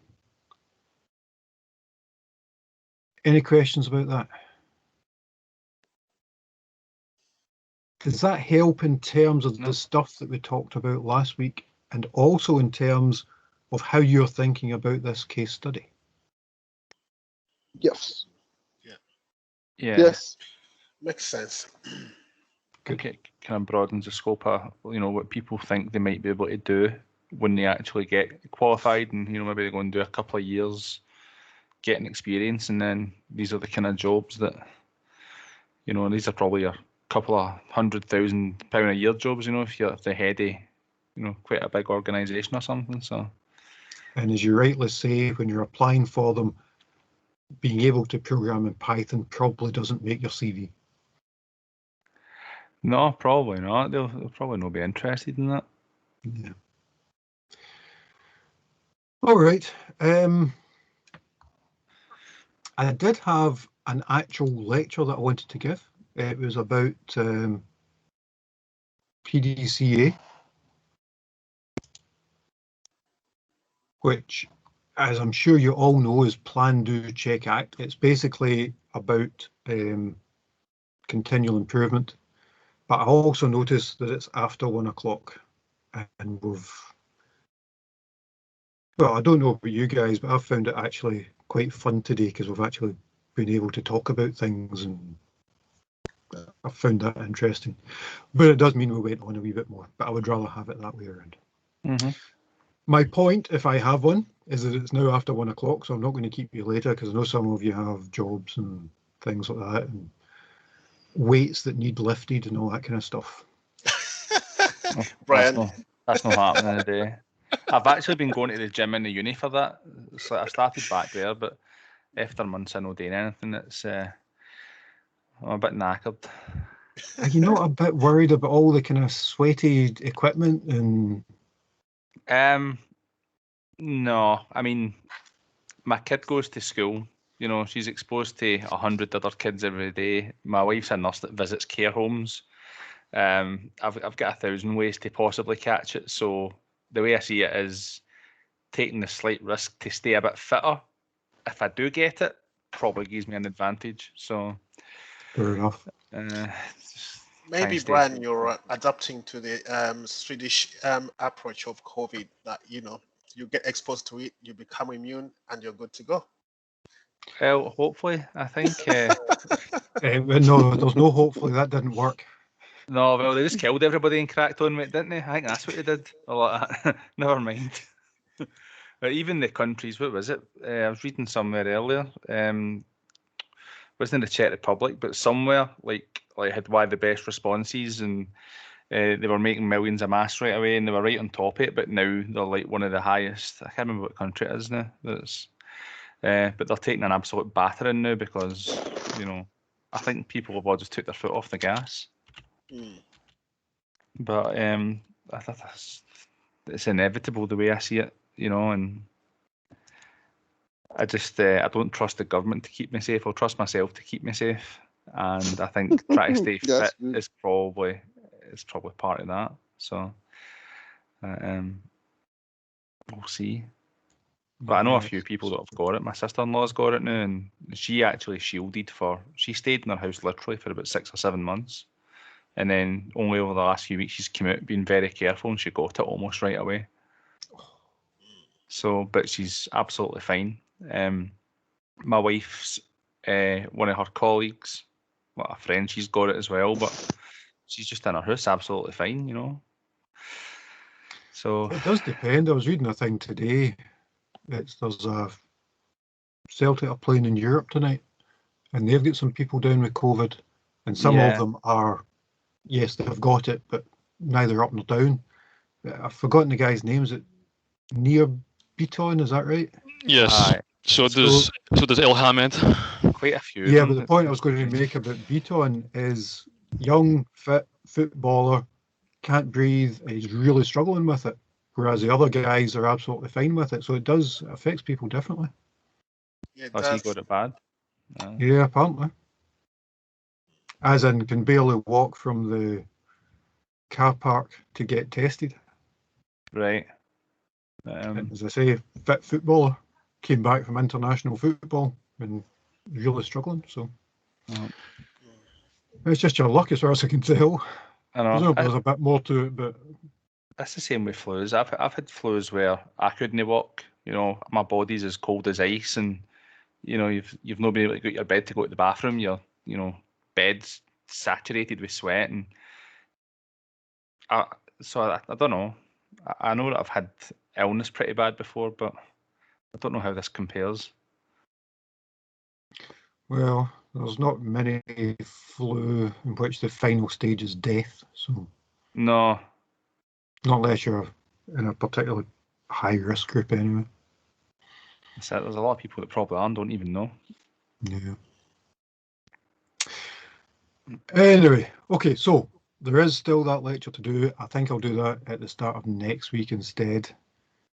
Any questions about that? Does that help in terms of the stuff that we talked about last week, and also in terms of how you're thinking about this case study? Yes. Yeah. Yes. Makes sense. Okay, kind of broadens the scope of what people think they might be able to do when they actually get qualified, and maybe they go and do a couple of years getting experience, and then these are the kind of jobs that these are probably a couple of £100,000 a year jobs, if you're the head of quite a big organisation or something. So, and as you rightly say, when you're applying for them, being able to program in Python probably doesn't make your CV. No, probably not. They'll probably not be interested in that. Yeah. All right. I did have an actual lecture that I wanted to give. It was about PDCA, which, as I'm sure you all know, is Plan, Do, Check, Act. It's basically about continual improvement. But I also noticed that it's after 1 o'clock, and well, I don't know about you guys, but I've found it actually quite fun today because we've actually been able to talk about things, and I've found that interesting. But it does mean we went on a wee bit more, but I would rather have it that way around. Mm-hmm. My point, if I have one, is that it's now after 1 o'clock, so I'm not going to keep you later because I know some of you have jobs and things like that, and weights that need lifted and all that kind of stuff. Brian. That's not happening today. I've actually been going to the gym in the uni for that. So I started back there, but after months of not doing anything, I'm a bit knackered. Are you not a bit worried about all the kind of sweaty equipment and? No, I mean, my kid goes to school. She's exposed to 100 other kids every day. My wife's a nurse that visits care homes. I've got 1,000 ways to possibly catch it. So the way I see it is taking the slight risk to stay a bit fitter. If I do get it, probably gives me an advantage. So fair enough. Maybe, Brian, you're adapting to the Swedish approach of COVID, that you get exposed to it, you become immune, and you're good to go. Well, hopefully, I think. No, there's no hopefully. That didn't work. No, well, they just killed everybody and cracked on with it, didn't they? I think that's what they did. A lot of that. Never mind. But even the countries, what was it? I was reading somewhere earlier. Wasn't in the Czech Republic, but somewhere like had one of the best responses, and they were making millions of masks right away, and they were right on top of it. But now they're like one of the highest. I can't remember what country it is now. But they're taking an absolute battering now because I think people have all just took their foot off the gas. But I thought it's inevitable the way I see it, and I just I don't trust the government to keep me safe. I'll trust myself to keep me safe, and I think trying to stay fit is probably part of that. So we'll see. But I know a few people that have got it. My sister-in-law's got it now, and she actually shielded she stayed in her house literally for about 6 or 7 months. And then only over the last few weeks she's come out being very careful, and she got it almost right away. So, but she's absolutely fine. My wife's one of her colleagues, a friend, she's got it as well, but she's just in her house absolutely fine, So it does depend. I was reading a thing today. There's a Celtic are playing in Europe tonight, and they've got some people down with COVID, and some of them are, yes, they've got it, but neither up nor down. I've forgotten the guy's name. Is it Near Beaton? Is that right? Yes. So does El Hamed. Quite a few. Yeah, but the point I was going to make about Beaton is young, fit footballer, can't breathe, and he's really struggling with it. Whereas the other guys are absolutely fine with it. So it affects people differently. It Has he got it bad? Yeah, apparently. as in can barely walk from the car park to get tested. Right. And as I say, fit footballer, came back from international football and really struggling. So it's just your luck as far as I can tell. I know. Presumably there's a bit more to it, but That's the same with flus. I've had flus where I couldn't walk. You know, my body's as cold as ice, and you know, you've not been able to go to your bed to go to the bathroom. Your bed's saturated with sweat, and I don't know. I know that I've had illness pretty bad before, but I don't know how this compares. well, there's not many flu in which the final stage is death. So No. not unless you're in a particularly high risk group anyway. There's a lot of people that probably are and don't even know. Yeah. Anyway, okay, so there is still that lecture to do. I think I'll do that at the start of next week instead,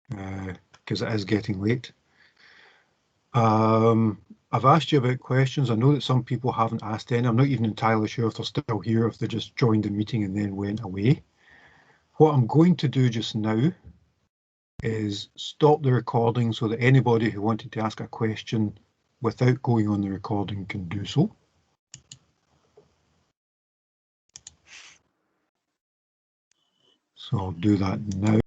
because it is getting late. I've asked you about questions. I know that some people haven't asked any. I'm not even entirely sure if they're still here, if they just joined the meeting and then went away. What I'm going to do just now is stop the recording so that anybody who wanted to ask a question without going on the recording can do so. So I'll do that now.